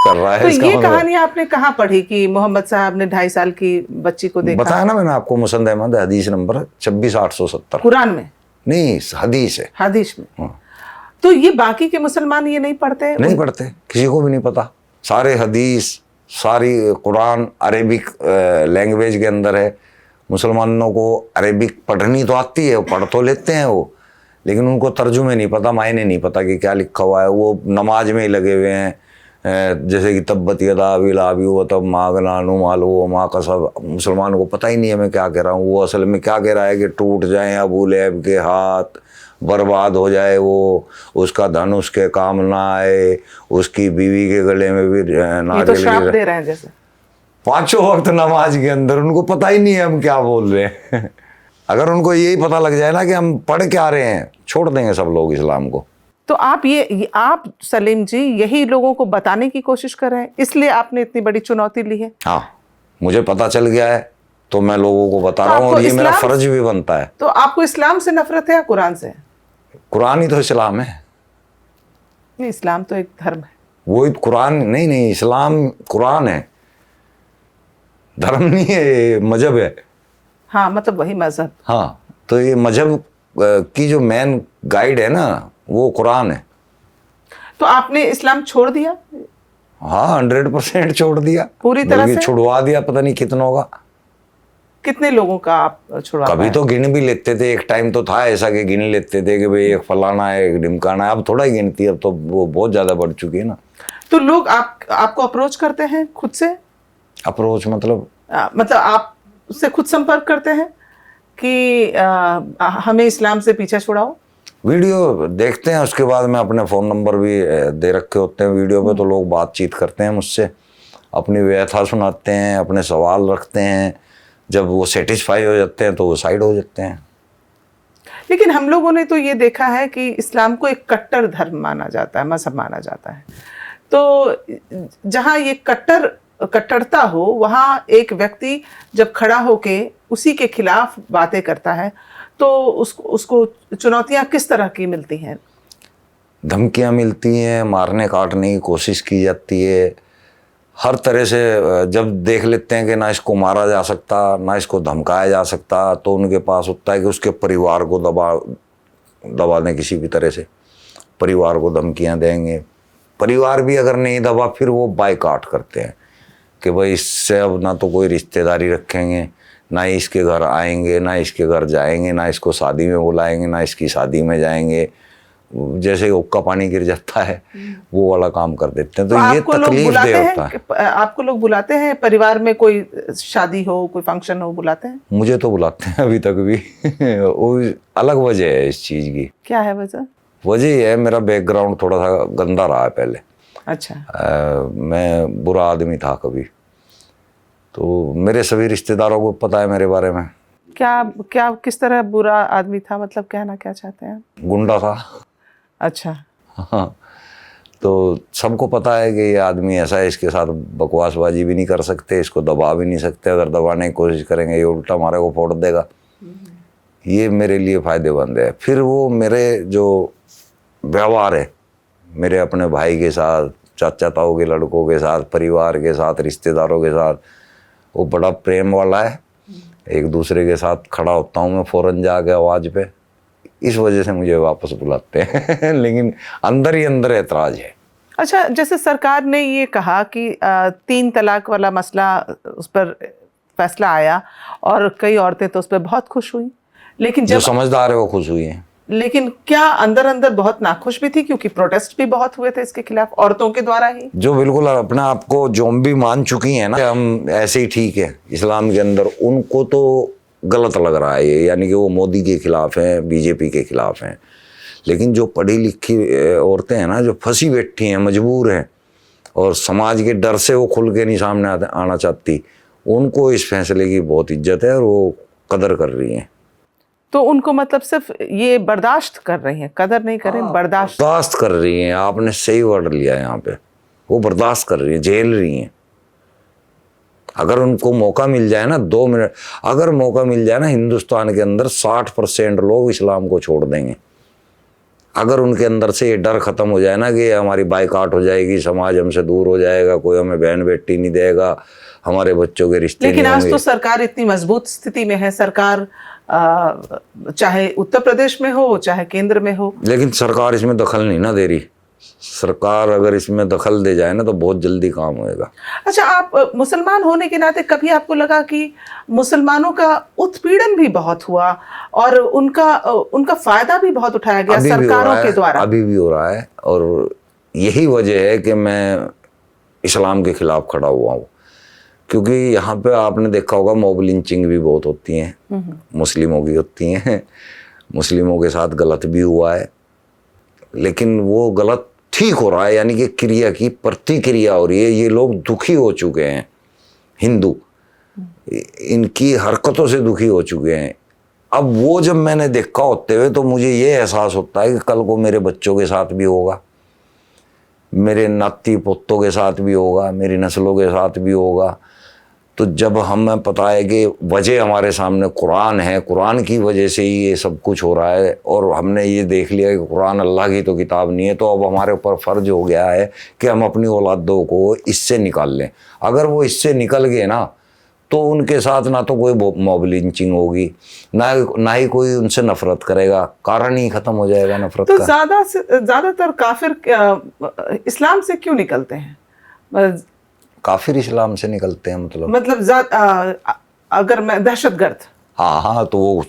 कर रहा है। तो ये कहानी आपने कहाँ पढ़ी कि मोहम्मद साहब ने 2.5 साल की बच्ची को देखा? बताया ना मैंने आपको, मुसंद अहमद, हदीस नंबर 26870। कुरान में नहीं, हदीस है। हदीस में। तो ये बाकी के मुसलमान ये नहीं पढ़ते? नहीं पढ़ते, किसी को भी नहीं पता। सारे हदीस, सारी कुरान अरेबिक लैंग्वेज के अंदर है। मुसलमानों को अरेबिक पढ़नी तो आती है, पढ़ तो लेते हैं वो, लेकिन उनको तर्जुमे नहीं पता, मायने नहीं पता कि क्या लिखा हुआ है। वो नमाज में ही लगे हुए हैं, जैसे कि तब्बत यदा अबी लाबी व तब मागनानु मालो माँ का सब। मुसलमान को पता ही नहीं है मैं क्या कह रहा हूँ। वो असल में क्या कह रहा है कि टूट जाएं अबू लहब के हाथ, बर्बाद हो जाए वो, उसका धन उसके काम ना आए, उसकी बीवी के गले में भी ये तो श्राप दे रहे हैं जैसे। 5 वक्त नमाज के अंदर उनको पता ही नहीं है हम क्या बोल रहे हैं। अगर उनको यही पता लग जाए ना कि हम पढ़ क्या रहे हैं, छोड़ देंगे सब लोग इस्लाम को। तो आप सलीम जी यही लोगों को बताने की कोशिश कर रहे हैं, इसलिए आपने इतनी बड़ी चुनौती ली है। हाँ, मुझे पता चल गया है तो मैं लोगों को बता रहा हूँ, और ये मेरा फर्ज भी बनता है। तो आपको इस्लाम से नफरत है या कुरान से? कुरान ही तो इस्लाम है। नहीं, इस्लाम तो एक धर्म है। वो कुरान नहीं, इस्लाम कुरान है, धर्म नहीं है, ये मजहब है। हाँ, मतलब वही मजहब। हाँ, तो ये मजहब की जो मेन गाइड है ना वो कुरान है। तो आपने इस्लाम छोड़ दिया? हाँ, 100% छोड़ दिया, पूरी तरह से छुड़वा दिया। पता नहीं कितनों का, कितने लोगों का आप छुड़वा? कभी तो गिन भी लेते थे, एक टाइम तो था ऐसा कि गिन लेते थे कि भाई एक फलाना है, एक ढिमकाना है। अब थोड़ा ही गिनती है, अब तो वो बहुत ज्यादा बढ़ चुकी है ना। तो लोग आपको अप्रोच करते हैं खुद से? अप्रोच मतलब आप उससे खुद संपर्क करते हैं कि हमें इस्लाम से पीछे छुड़ाओ? वीडियो देखते हैं, उसके बाद में अपने फ़ोन नंबर भी दे रखे होते हैं वीडियो पे, तो लोग बातचीत करते हैं मुझसे, अपनी व्यथा सुनाते हैं, अपने सवाल रखते हैं। जब वो सेटिस्फाई हो जाते हैं तो वो साइड हो जाते हैं। लेकिन हम लोगों ने तो ये देखा है कि इस्लाम को एक कट्टर धर्म माना जाता है, मजहब माना जाता है। तो जहाँ ये कट्टरता हो, वहाँ एक व्यक्ति जब खड़ा होके उसी के खिलाफ बातें करता है तो उसको चुनौतियाँ किस तरह की मिलती हैं? धमकियाँ मिलती हैं, मारने काटने की कोशिश की जाती है, हर तरह से। जब देख लेते हैं कि ना इसको मारा जा सकता, ना इसको धमकाया जा सकता, तो उनके पास होता है कि उसके परिवार को दबा दें किसी भी तरह से। परिवार को धमकियाँ देंगे, परिवार भी अगर नहीं दबा फिर वो बायकॉट करते हैं कि भाई इससे अब ना तो कोई रिश्तेदारी रखेंगे, ना ही इसके घर आएंगे, ना इसके घर जाएंगे, ना इसको शादी में बुलाएंगे, ना इसकी शादी में जाएंगे। जैसे हुक्का पानी गिर जाता है वो वाला काम कर देते हैं। तो ये आपको लोग तकलीफ बुलाते दे हैं होता है। आपको लोग बुलाते हैं, परिवार में कोई शादी हो, कोई फंक्शन हो, बुलाते हैं? मुझे तो बुलाते हैं अभी तक भी। वो अलग वजह है इस चीज़ की। क्या है वजह? वजह ये है, मेरा बैकग्राउंड थोड़ा सा गंदा रहा है पहले। अच्छा। मैं बुरा आदमी था कभी, तो मेरे सभी रिश्तेदारों को पता है मेरे बारे में। क्या किस तरह बुरा आदमी था, मतलब कहना क्या चाहते हैं? गुंडा था। अच्छा। हाँ, तो सबको पता है कि ये आदमी ऐसा है, इसके साथ बकवासबाजी भी नहीं कर सकते, इसको दबा भी नहीं सकते। अगर दबाने की कोशिश करेंगे ये उल्टा हमारे को फोड़ देगा। ये मेरे लिए फ़ायदेमंद है। फिर वो मेरे जो व्यवहार है मेरे अपने भाई के साथ, चाचा ताऊ के लड़कों के साथ, परिवार के साथ, रिश्तेदारों के साथ, वो बड़ा प्रेम वाला है। एक दूसरे के साथ खड़ा होता हूँ मैं फ़ौरन जाके आवाज़ पे, इस वजह से मुझे वापस बुलाते हैं। लेकिन अंदर ही अंदर ऐतराज़ है। अच्छा, जैसे सरकार ने ये कहा कि 3 तलाक वाला मसला, उस पर फैसला आया और कई औरतें तो उस पर बहुत खुश हुई, लेकिन जो समझदार है वो खुश हुई हैं। लेकिन क्या अंदर अंदर बहुत नाखुश भी थी, क्योंकि प्रोटेस्ट भी बहुत हुए थे इसके खिलाफ औरतों के द्वारा ही, जो बिल्कुल अपने आप को जोम्बी मान चुकी हैं ना, हम ऐसे ही ठीक है इस्लाम के अंदर, उनको तो गलत लग रहा है ये। यानी कि वो मोदी के खिलाफ हैं, बीजेपी के खिलाफ हैं। लेकिन जो पढ़ी लिखी औरतें हैं ना, जो फंसी बैठी हैं, मजबूर हैं, और समाज के डर से वो खुल के नहीं सामने आना चाहती, उनको इस फैसले की बहुत इज्जत है और वो कदर कर रही हैं। तो उनको मतलब सिर्फ ये बर्दाश्त कर रही हैं, कदर नहीं कर रही, बर्दाश्त कर रही हैं। आपने सही वर्ड लिया यहाँ पे, वो बर्दाश्त कर रही हैं, झेल रही हैं। अगर उनको मौका मिल जाए ना, 2 मिनट अगर मौका मिल जाए ना, हिंदुस्तान के अंदर 60% लोग इस्लाम को छोड़ देंगे। अगर उनके अंदर से ये डर खत्म हो जाए ना कि हमारी बाइकाट हो जाएगी, समाज हमसे दूर हो जाएगा, कोई हमें बहन बेटी नहीं देगा, हमारे बच्चों के रिश्ते लेकिन नहीं आज होंगे। तो सरकार इतनी मजबूत स्थिति में है, सरकार चाहे उत्तर प्रदेश में हो चाहे केंद्र में हो, लेकिन सरकार इसमें दखल नहीं ना दे रही। सरकार अगर इसमें दखल दे जाए ना तो बहुत जल्दी काम होएगा। अच्छा, आप मुसलमान होने के नाते कभी आपको लगा कि मुसलमानों का उत्पीड़न भी बहुत हुआ और उनका फायदा भी बहुत उठाया गया सरकारों के द्वारा? अभी भी हो रहा है, और यही वजह है कि मैं इस्लाम के खिलाफ खड़ा हुआ हूँ। क्योंकि यहाँ पे आपने देखा होगा मॉब लिंचिंग भी बहुत होती हैं, मुस्लिमों की होती हैं। मुस्लिमों के साथ गलत भी हुआ है, लेकिन वो गलत ठीक हो रहा है, यानी कि क्रिया की प्रतिक्रिया हो रही है। ये लोग दुखी हो चुके हैं, हिंदू इनकी हरकतों से दुखी हो चुके हैं। अब वो जब मैंने देखा होते हुए, तो मुझे ये एहसास होता है कि कल को मेरे बच्चों के साथ भी होगा, मेरे नाती पोतों के साथ भी होगा, मेरी नस्लों के साथ भी होगा। तो जब हमें पता है कि वजह हमारे सामने कुरान है, कुरान की वजह से ही ये सब कुछ हो रहा है, और हमने ये देख लिया कि कुरान अल्लाह की तो किताब नहीं है, तो अब हमारे ऊपर फ़र्ज हो गया है कि हम अपनी औलादों को इससे निकाल लें। अगर वो इससे निकल गए ना, तो उनके साथ ना तो कोई मॉब लिंचिंग होगी, ना ही कोई उनसे नफरत करेगा, कारण ही खत्म हो जाएगा नफरत तो का। ज़्यादातर काफिर इस्लाम से क्यों निकलते हैं? काफिर इस्लाम से निकलते हैं मतलब अगर मैं दहशतगर्द, हाँ, तो वो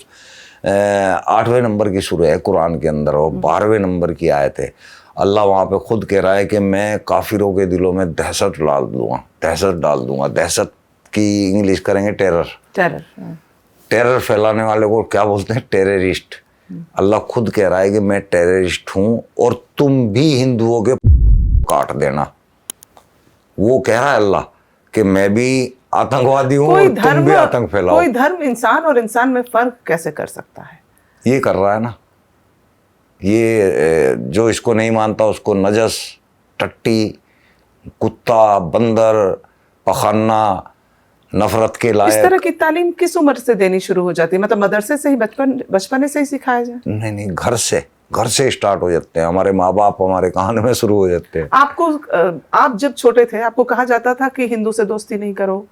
8वें नंबर की सूरह है कुरान के अंदर, और 12वें नंबर की आयत है। अल्लाह वहाँ पे खुद कह रहा है कि मैं काफिरों के दिलों में दहशत डाल दूंगा। दहशत की इंग्लिश करेंगे टेरर फैलाने वाले को क्या बोलते हैं? टेररिस्ट। अल्लाह खुद कह रहा है कि मैं टेररिस्ट हूँ और तुम भी हिंदुओं के काट देना। वो कह रहा है अल्लाह कि मैं भी आतंकवादी हूँ और तुम भी आतंक फैलाओ। कोई धर्म इंसान और इंसान में फर्क कैसे कर सकता है? ये कर रहा है ना। ये जो इसको नहीं मानता उसको नजस, टट्टी, कुत्ता, बंदर, पखाना, नफरत के लायक। इस तरह की तालीम किस उम्र से देनी शुरू हो जाती है? मतलब मदरसे से ही, बचपने से ही सिखाया जाए? नहीं, घर से स्टार्ट हो जाते हैं। हमारे माँ बाप हमारे कान में शुरू हो जाते हैं। आप जब छोटे थे आपको कहा जाता था कि हिंदू से दोस्ती नहीं करो,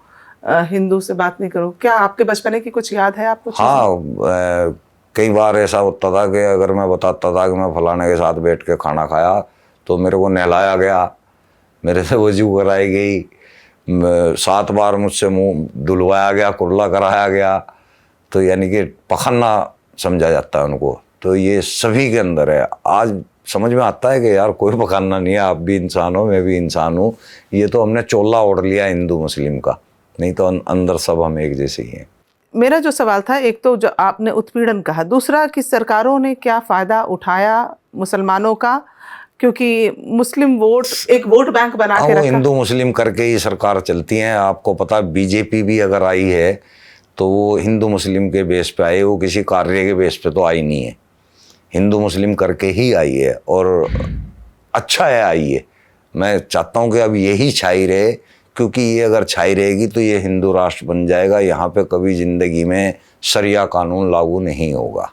हिंदू से बात नहीं करो? क्या आपके बचपने की कुछ याद है आपको? हाँ, कई बार ऐसा होता था कि अगर मैं बताता था कि मैं फलाने के साथ बैठ के खाना खाया, तो मेरे को नहलाया गया, मेरे से वजू कराई गई, 7 बार मुझसे मुंह धुलवाया गया, कुर्ला कराया गया। तो यानी कि पखन्ना समझा जाता है उनको। तो ये सभी के अंदर है। आज समझ में आता है कि यार कोई पकाना नहीं है, आप भी इंसान हो, मैं भी इंसान हूँ। ये तो हमने चोला ओढ़ लिया हिंदू मुस्लिम का, नहीं तो अंदर सब हम एक जैसे ही हैं। मेरा जो सवाल था, एक तो जो आपने उत्पीड़न कहा, दूसरा कि सरकारों ने क्या फ़ायदा उठाया मुसलमानों का, क्योंकि मुस्लिम वोट एक वोट बैंक बना के वो रखा। हिंदू मुस्लिम करके ही सरकार चलती है। आपको पता है बीजेपी भी अगर आई है तो वो हिंदू मुस्लिम के बेस पे आई, वो किसी कार्य के बेस पे तो आई नहीं है, हिंदू मुस्लिम करके ही आई है। और अच्छा है आई है। मैं चाहता हूँ कि अब यही छाई रहे, क्योंकि ये अगर छाई रहेगी तो ये हिंदू राष्ट्र बन जाएगा। यहाँ पे कभी ज़िंदगी में शरिया कानून लागू नहीं होगा।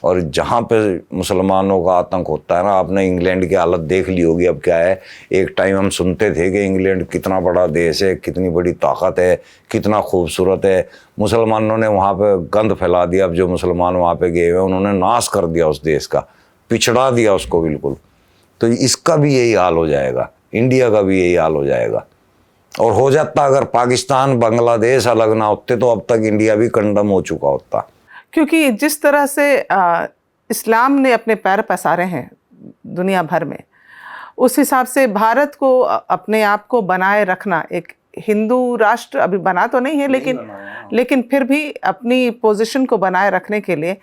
और जहाँ पे मुसलमानों का आतंक होता है ना, आपने इंग्लैंड की हालत देख ली होगी। अब क्या है, एक टाइम हम सुनते थे कि इंग्लैंड कितना बड़ा देश है, कितनी बड़ी ताकत है, कितना खूबसूरत है। मुसलमानों ने वहाँ पे गंद फैला दिया। अब जो मुसलमान वहाँ पे गए हुए उन्होंने नाश कर दिया उस देश का, पिछड़ा दिया उसको बिल्कुल। तो इसका भी यही हाल हो जाएगा, इंडिया का भी यही हाल हो जाएगा। और हो जाता अगर पाकिस्तान बांग्लादेश अलग ना होते तो अब तक इंडिया भी कंडम हो चुका होता। क्योंकि जिस तरह से इस्लाम ने अपने पैर पसारे हैं दुनिया भर में, उस हिसाब से भारत को अपने आप को बनाए रखना, एक हिंदू राष्ट्र अभी बना तो नहीं है, लेकिन फिर भी अपनी पोजीशन को बनाए रखने के लिए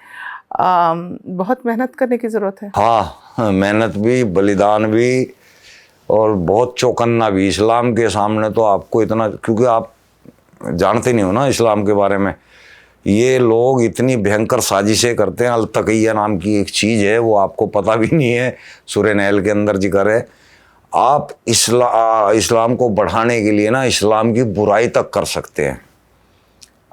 बहुत मेहनत करने की ज़रूरत है। हाँ, मेहनत भी, बलिदान भी, और बहुत चौकन्ना भी। इस्लाम के सामने तो आपको इतना, क्योंकि आप जानते नहीं हो ना इस्लाम के बारे में, ये लोग इतनी भयंकर साजिशें करते हैं। अल तक़िया नाम की एक चीज़ है, वो आपको पता भी नहीं है, सूरह नहल के अंदर जिक्र है। आप इस्लाम को बढ़ाने के लिए ना इस्लाम की बुराई तक कर सकते हैं।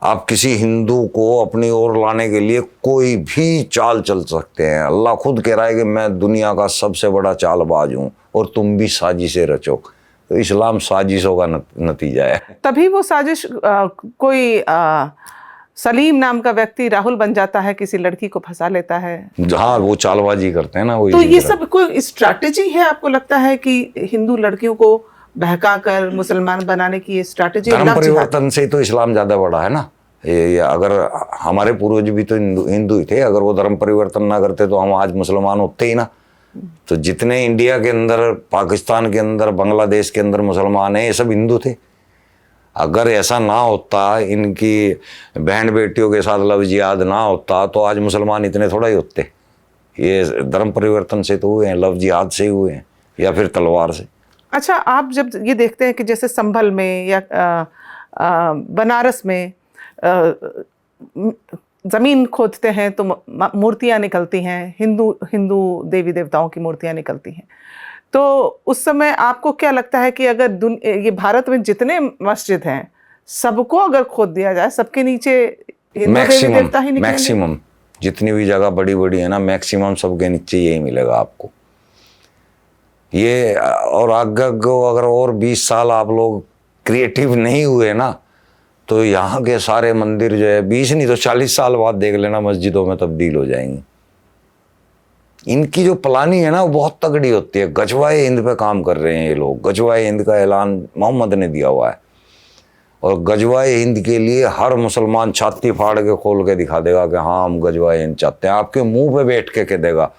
आप किसी हिंदू को अपनी ओर लाने के लिए कोई भी चाल चल सकते हैं। अल्लाह खुद कह रहा है कि मैं दुनिया का सबसे बड़ा चालबाज हूँ और तुम भी साजिशें रचो। तो इस्लाम साजिशों का नतीजा है। तभी वो साजिश कोई सलीम नाम का व्यक्ति राहुल बन जाता है, किसी लड़की को फंसा लेता है। हाँ, वो चालबाजी करते हैं ना। वो तो ये सब कोई स्ट्रैटेजी है, आपको लगता है कि हिंदू लड़कियों को बहका कर मुसलमान बनाने की ये स्ट्रैटेजी? धर्म परिवर्तन से तो इस्लाम ज्यादा बड़ा है ना। ये अगर हमारे पूर्वज भी तो हिंदू ही थे, अगर वो धर्म परिवर्तन ना करते तो हम आज मुसलमान होते ही ना। तो जितने इंडिया के अंदर, पाकिस्तान के अंदर, बांग्लादेश के अंदर मुसलमान हैं, ये सब हिंदू थे। अगर ऐसा ना होता, इनकी बहन बेटियों के साथ लव जिहाद ना होता, तो आज मुसलमान इतने थोड़ा ही होते। ये धर्म परिवर्तन से तो हुए हैं, लव जिहाद से ही हुए हैं, या फिर तलवार से। अच्छा, आप जब ये देखते हैं कि जैसे संभल में या बनारस में ज़मीन खोदते हैं तो मूर्तियाँ निकलती हैं, हिंदू देवी देवताओं की मूर्तियाँ निकलती हैं, तो उस समय आपको क्या लगता है कि अगर ये भारत में जितने मस्जिद हैं सबको अगर खोद दिया जाए, सबके नीचे हिंदू देवी देवता ही निकलेंगे? मैक्सिमम जितनी भी जगह बड़ी बड़ी है ना, मैक्सिमम सबके नीचे यही मिलेगा आपको ये। और आगे अगर और 20 साल आप लोग क्रिएटिव नहीं हुए ना, तो यहाँ के सारे मंदिर जो है 20 नहीं तो 40 साल बाद देख लेना मस्जिदों में तब्दील हो जाएंगी। इनकी जो प्लानिंग है ना वो बहुत तगड़ी होती है। गजवाए हिंद पे काम कर रहे हैं ये लोग। गजवाए हिंद का ऐलान मोहम्मद ने दिया हुआ है, और गजवाए हिंद के लिए हर मुसलमान छाती फाड़ के खोल के दिखा देगा कि हाँ हम गजवाए हिंद चाहते हैं। आपके मुंह पे बैठ के कह देगा,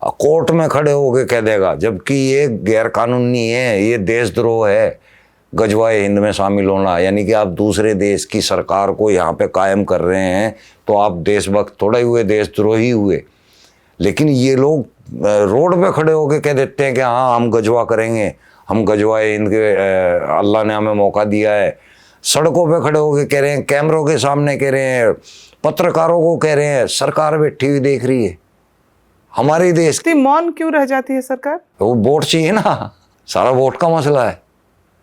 कोर्ट में खड़े होके कह देगा, जबकि ये गैर कानूनी है, ये देशद्रोह है गजवाए हिंद में शामिल होना। यानी कि आप दूसरे देश की सरकार को यहाँ पे कायम कर रहे हैं, तो आप देशभक्त थोड़ा ही हुए, देशद्रोही हुए। लेकिन ये लोग रोड पे खड़े होके कह देते हैं कि हाँ हम गजवा करेंगे, हम गजवाए हिंद के, अल्लाह ने हमें मौका दिया है। सड़कों पे खड़े होके कह रहे हैं, कैमरों के सामने कह रहे हैं, पत्रकारों को कह रहे हैं, सरकार बैठी हुई देख रही है। हमारे देश की मौन क्यों रह जाती है सरकार? वो वोट चाहिए ना, सारा वोट का मसला है।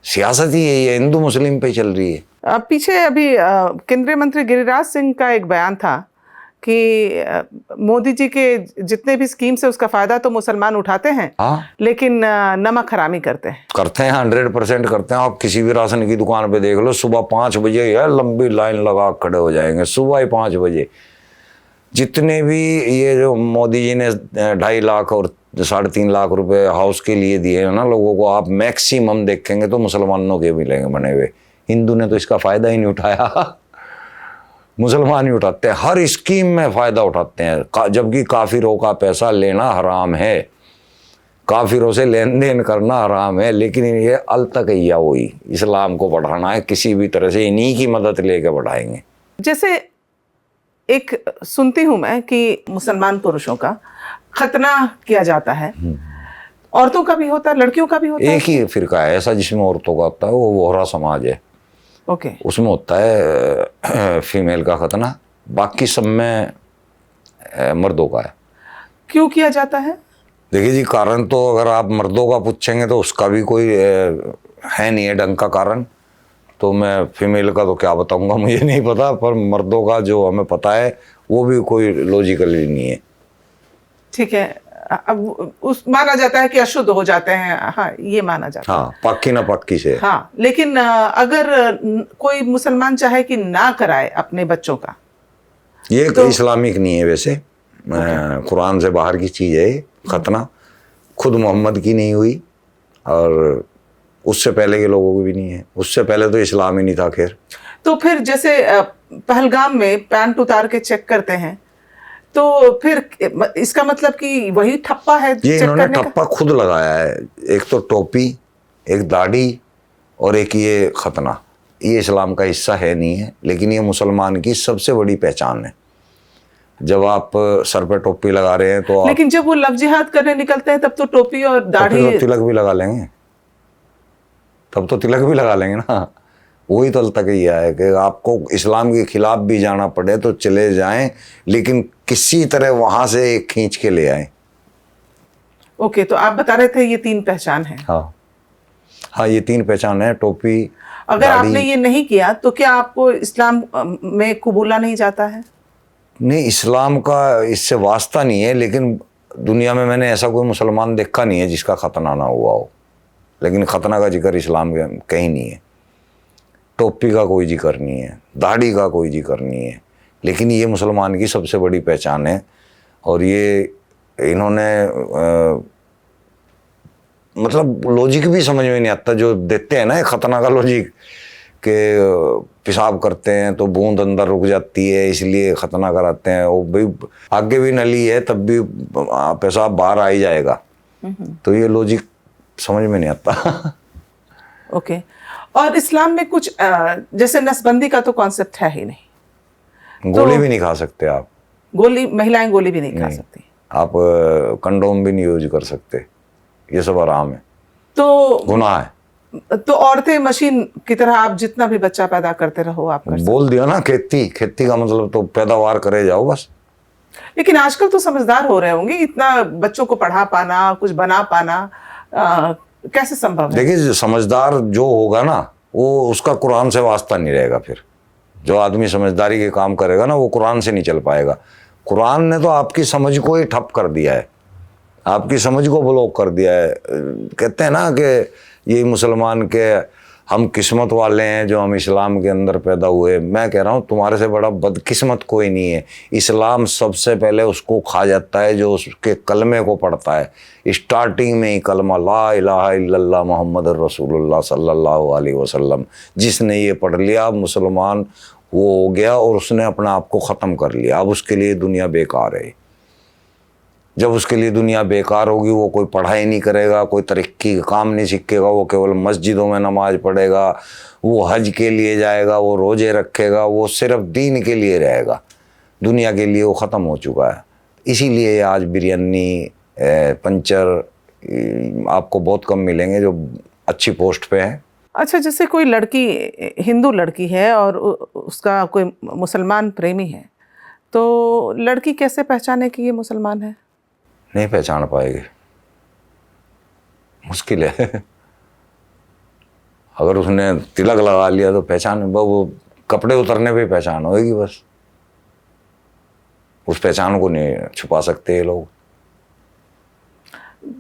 सियासत ही यही है, हिंदू मुस्लिम पे चल रही है। पीछे अभी केंद्रीय मंत्री गिरिराज सिंह का एक बयान था कि मोदी जी के जितने भी स्कीम्स है उसका फायदा तो मुसलमान उठाते हैं, लेकिन नमक हरामी करते हैं। 100% करते हैं। आप किसी भी राशन की दुकान पे देख लो, सुबह 5 बजे है लंबी लाइन लगा खड़े हो जाएंगे, सुबह ही 5 बजे। जितने भी ये जो मोदी जी ने 2.5 लाख और 3.5 लाख रुपए हाउस के लिए दिए हैं ना लोगों को, आप मैक्सिमम देखेंगे तो मुसलमानों के मिलेंगे बने हुए। हिंदू ने तो इसका फायदा ही नहीं उठाया, मुसलमान ही उठाते हैं। हर स्कीम में फायदा उठाते हैं, जबकि काफिरों का पैसा लेना हराम है। काफिरों से लेन देन करना हराम है, लेकिन ये अलतकैया हुई, इस्लाम को बढ़ाना है किसी भी तरह से, इन्हीं की मदद लेके बढ़ाएंगे। जैसे एक सुनती हूं मैं कि मुसलमान पुरुषों का खतना किया जाता है, औरतों का भी होता है, लड़कियों का भी होता है। एक ही फिरका है ऐसा जिसमें औरतों का होता है, वो वोहरा समाज है। ओके। उसमें होता है फीमेल का खतना, बाकी सब में मर्दों का है। क्यों किया जाता है? देखिए जी, कारण तो अगर आप मर्दों का पूछेंगे तो उसका भी कोई है नहीं है ढंग का कारण, तो मैं फीमेल का तो क्या बताऊंगा, मुझे नहीं पता, पर मर्दों का जो हमें पता है वो भी कोई लॉजिकली नहीं है। ठीक है, अब उस माना जाता है कि अशुद्ध हो जाते हैं, हाँ ये माना जाता है। हाँ, पाकी ना पाकी से। हाँ, लेकिन अगर कोई मुसलमान चाहे कि ना कराए अपने बच्चों का, ये तो इस्लामिक नहीं है वैसे, कुरान से बाहर की चीज़ है ये खतना। खुद मोहम्मद की नहीं हुई और उससे पहले के लोगों की भी नहीं है, उससे पहले तो इस्लाम ही नहीं था। खैर, तो फिर जैसे पहलगाम में पैंट उतार के चेक करते हैं, तो फिर इसका मतलब कि वही ठप्पा है ये चेक इन्होंने करने का? ठप्पा खुद लगाया है, एक तो टोपी, एक दाढ़ी और एक ये खतना। ये इस्लाम का हिस्सा है नहीं है, लेकिन ये मुसलमान की सबसे बड़ी पहचान है। जब आप सर पे टोपी लगा रहे हैं तो आप, लेकिन जब वो लव जिहाद करने निकलते हैं तब तो टोपी और तो दाढ़ी। फिर तो तिलक भी लगा लेंगे, तब तो तिलक भी लगा लेंगे ना। वही तो अलतकैया है कि आपको इस्लाम के खिलाफ भी जाना पड़े तो चले जाएं, लेकिन किसी तरह वहां से एक खींच के ले आए। ओके, तो आप बता रहे थे ये 3 पहचान है। हाँ हाँ, ये 3 पहचान है, टोपी, अगर दाढ़ी। आपने ये नहीं किया तो क्या आपको इस्लाम में कबूला नहीं जाता है? नहीं, इस्लाम का इससे वास्ता नहीं है, लेकिन दुनिया में मैंने ऐसा कोई मुसलमान देखा नहीं है जिसका खतना ना हुआ हो। लेकिन खतना का जिक्र इस्लाम के कहीं नहीं है, टोपी का कोई जिक्र नहीं है, दाढ़ी का कोई जिक्र नहीं है, लेकिन ये मुसलमान की सबसे बड़ी पहचान है। और ये इन्होंने मतलब लॉजिक भी समझ में नहीं आता जो देते हैं ना, ये खतना का लॉजिक, कि पेशाब करते हैं तो बूंद अंदर रुक जाती है इसलिए खतना कराते हैं। वो भाई आगे भी नली है तब भी पेशाब बाहर आ ही जाएगा, तो ये लॉजिक समझ में नहीं आता। ओके। और इस्लाम में कुछ जैसे नसबंदी का तो कॉन्सेप्ट है ही नहीं। गोली भी नहीं खा सकते आप, गोली, महिलाएं गोली भी नहीं खा सकती। आप कंडोम भी नहीं यूज कर सकते, ये सब आराम है, तो गुनाह है। तो औरतें मशीन की तरह आप जितना भी बच्चा पैदा करते रहो आप कर सकते। बोल दिया ना, खेती, खेती का मतलब तो पैदावार करे जाओ बस। लेकिन आजकल तो समझदार हो रहे होंगे, इतना बच्चों को पढ़ा पाना, कुछ बना पाना कैसे संभव है? देखिए, समझदार जो होगा ना, वो उसका कुरान से वास्ता नहीं रहेगा। फिर जो आदमी समझदारी के काम करेगा ना, वो कुरान से नहीं चल पाएगा। कुरान ने तो आपकी समझ को ही ठप कर दिया है, आपकी समझ को ब्लॉक कर दिया है। कहते हैं ना कि ये मुसलमान के हम किस्मत वाले हैं जो हम इस्लाम के अंदर पैदा हुए। मैं कह रहा हूँ तुम्हारे से बड़ा बदकिस्मत कोई नहीं है। इस्लाम सबसे पहले उसको खा जाता है जो उसके कलमे को पढ़ता है। स्टार्टिंग में ही कलमा ला इलाहा इल्लल्लाह मुहम्मद रसूलुल्लाह सल्लल्लाहु अलैहि वसल्लम, जिसने ये पढ़ लिया मुसलमान वो हो गया और उसने अपने आप को ख़त्म कर लिया। अब उसके लिए दुनिया बेकार है। जब उसके लिए दुनिया बेकार होगी, वो कोई पढ़ाई नहीं करेगा, कोई तरक्की का काम नहीं सीखेगा, वो केवल मस्जिदों में नमाज पढ़ेगा, वो हज के लिए जाएगा, वो रोज़े रखेगा, वो सिर्फ दीन के लिए रहेगा। दुनिया के लिए वो ख़त्म हो चुका है। इसीलिए आज बिरयानी, पंचर आपको बहुत कम मिलेंगे जो अच्छी पोस्ट पे हैं। अच्छा, जैसे कोई लड़की हिंदू लड़की है और उसका कोई मुसलमान प्रेमी है, तो लड़की कैसे पहचाने कि ये मुसलमान है? नहीं पहचान पाएगी, मुश्किल है। अगर उसने तिलक लगा लिया तो पहचान, वो कपड़े उतरने पे पहचान होगी बस। उस पहचान को नहीं छुपा सकते ये लोग।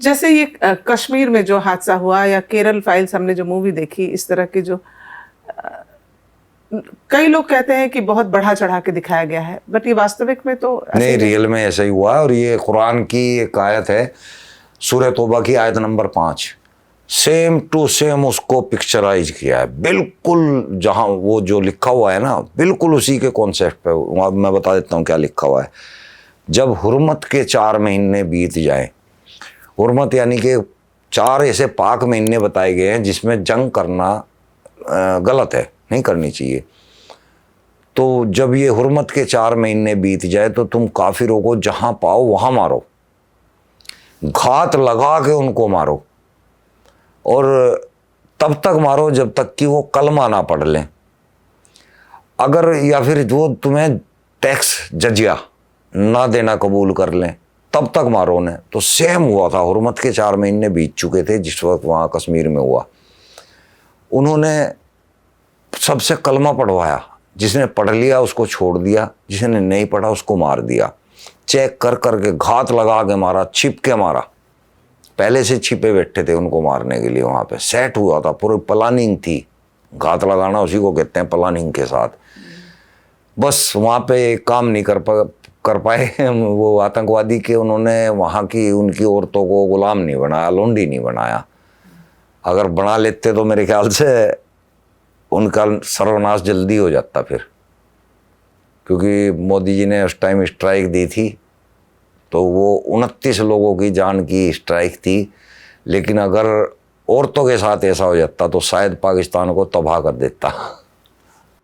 जैसे ये कश्मीर में जो हादसा हुआ या केरल फाइल्स हमने जो मूवी देखी, इस तरह के जो कई लोग कहते हैं कि बहुत बढ़ा चढ़ा के दिखाया गया है, बट ये वास्तविक में तो नहीं, रियल में ऐसा ही हुआ है। और ये कुरान की एक आयत है, सूरह तौबा की आयत नंबर 5, सेम टू सेम उसको पिक्चराइज किया है, बिल्कुल जहाँ वो जो लिखा हुआ है ना, बिल्कुल उसी के कॉन्सेप्ट पे। मैं बता देता हूँ क्या लिखा हुआ है। जब हुर्मत के 4 महीने बीत जाएं हुर्मत यानी कि 4 ऐसे पाक महीने बताए गए हैं जिसमें जंग करना गलत है, नहीं करनी चाहिए। तो जब ये हुर्मत के 4 महीने बीत जाए तो तुम काफिरों को जहां पाओ वहां मारो, घात लगा के उनको मारो, और तब तक मारो जब तक कि वो कलमा ना पढ़ लें। अगर या फिर वो तुम्हें टैक्स जजिया ना देना कबूल कर लें तब तक मारो उन्हें। तो सेम हुआ था, हुर्मत के 4 महीने बीत चुके थे जिस वक्त वहाँ कश्मीर में हुआ। उन्होंने सबसे कलमा पढ़वाया, जिसने पढ़ लिया उसको छोड़ दिया, जिसने नहीं पढ़ा उसको मार दिया। चेक कर करके घात लगा के मारा, छिप के मारा। पहले से छिपे बैठे थे उनको मारने के लिए, वहाँ पे सेट हुआ था, पूरी प्लानिंग थी। घात लगाना उसी को कहते हैं, प्लानिंग के साथ। बस वहाँ पे काम नहीं कर पाए वो आतंकवादी के। उन्होंने वहाँ की उनकी औरतों को गुलाम नहीं बनाया, लोंडी नहीं बनाया। अगर बना लेते तो मेरे ख्याल से उनका सर्वनाश जल्दी हो जाता फिर, क्योंकि मोदी जी ने उस टाइम स्ट्राइक दी थी तो वो 29 लोगों की जान की स्ट्राइक थी। लेकिन अगर औरतों के साथ ऐसा हो जाता तो शायद पाकिस्तान को तबाह कर देता।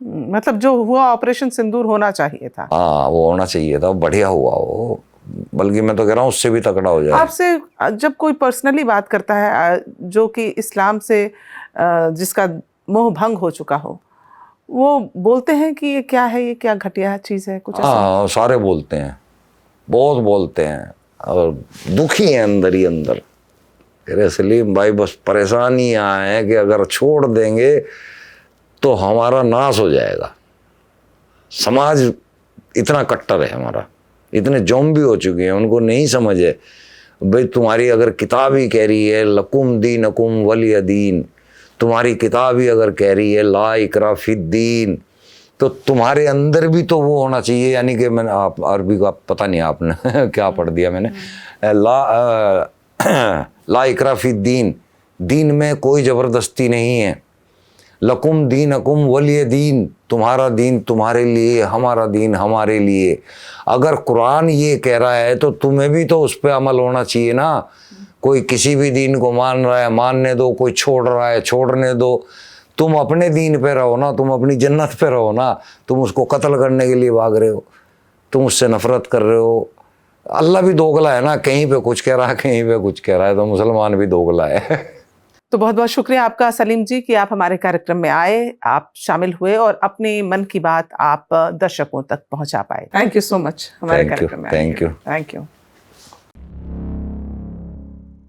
मतलब जो हुआ ऑपरेशन सिंदूर होना चाहिए था। हाँ, वो होना चाहिए था, बढ़िया हुआ वो। बल्कि मैं तो कह रहा हूँ उससे भी तगड़ा हो जाए। आपसे जब कोई पर्सनली बात करता है जो कि इस्लाम से जिसका मोह भंग हो चुका हो, वो बोलते हैं कि ये क्या है, ये क्या घटिया चीज़ है, कुछ ऐसा? हाँ, सारे बोलते हैं, बहुत बोलते हैं, और दुखी हैं अंदर ही अंदर। अरे सलीम भाई, बस परेशानी यहाँ है कि अगर छोड़ देंगे तो हमारा नाश हो जाएगा। समाज इतना कट्टर है हमारा, इतने ज़ॉम्बी हो चुके हैं, उनको नहीं समझ है भाई। तुम्हारी अगर किताब ही कह रही है लकुम दीनकुम वलिय दीन, तुम्हारी किताब ही अगर कह रही है ला इकरा फिद्दीन, तो तुम्हारे अंदर भी तो वो होना चाहिए। यानी कि मैंने आप अरबी का पता नहीं आपने क्या पढ़ दिया मैंने, ला इकरा फिद्दीन, दीन में कोई ज़बरदस्ती नहीं है। लकुम दीनकुम वलिय दीन, तुम्हारा दीन तुम्हारे लिए, हमारा दीन हमारे लिए। अगर कुरान ये कह रहा है तो तुम्हें भी तो उस पर अमल होना चाहिए ना। कोई किसी भी दीन को मान रहा है, मानने दो, कोई छोड़ रहा है, छोड़ने दो। तुम अपने दीन पे रहो ना, तुम अपनी जन्नत पे रहो ना। तुम उसको कत्ल करने के लिए भाग रहे हो, तुम उससे नफरत कर रहे हो। अल्लाह भी दोगला है ना, कहीं पे कुछ कह रहा है, कहीं पे कुछ कह रहा है, तो मुसलमान भी दोगला है। तो बहुत बहुत शुक्रिया आपका सलीम जी कि आप हमारे कार्यक्रम में आए, आप शामिल हुए और अपने मन की बात आप दर्शकों तक पहुंचा पाए। थैंक यू सो मच हमारे कार्यक्रम में। Thank you. Thank you.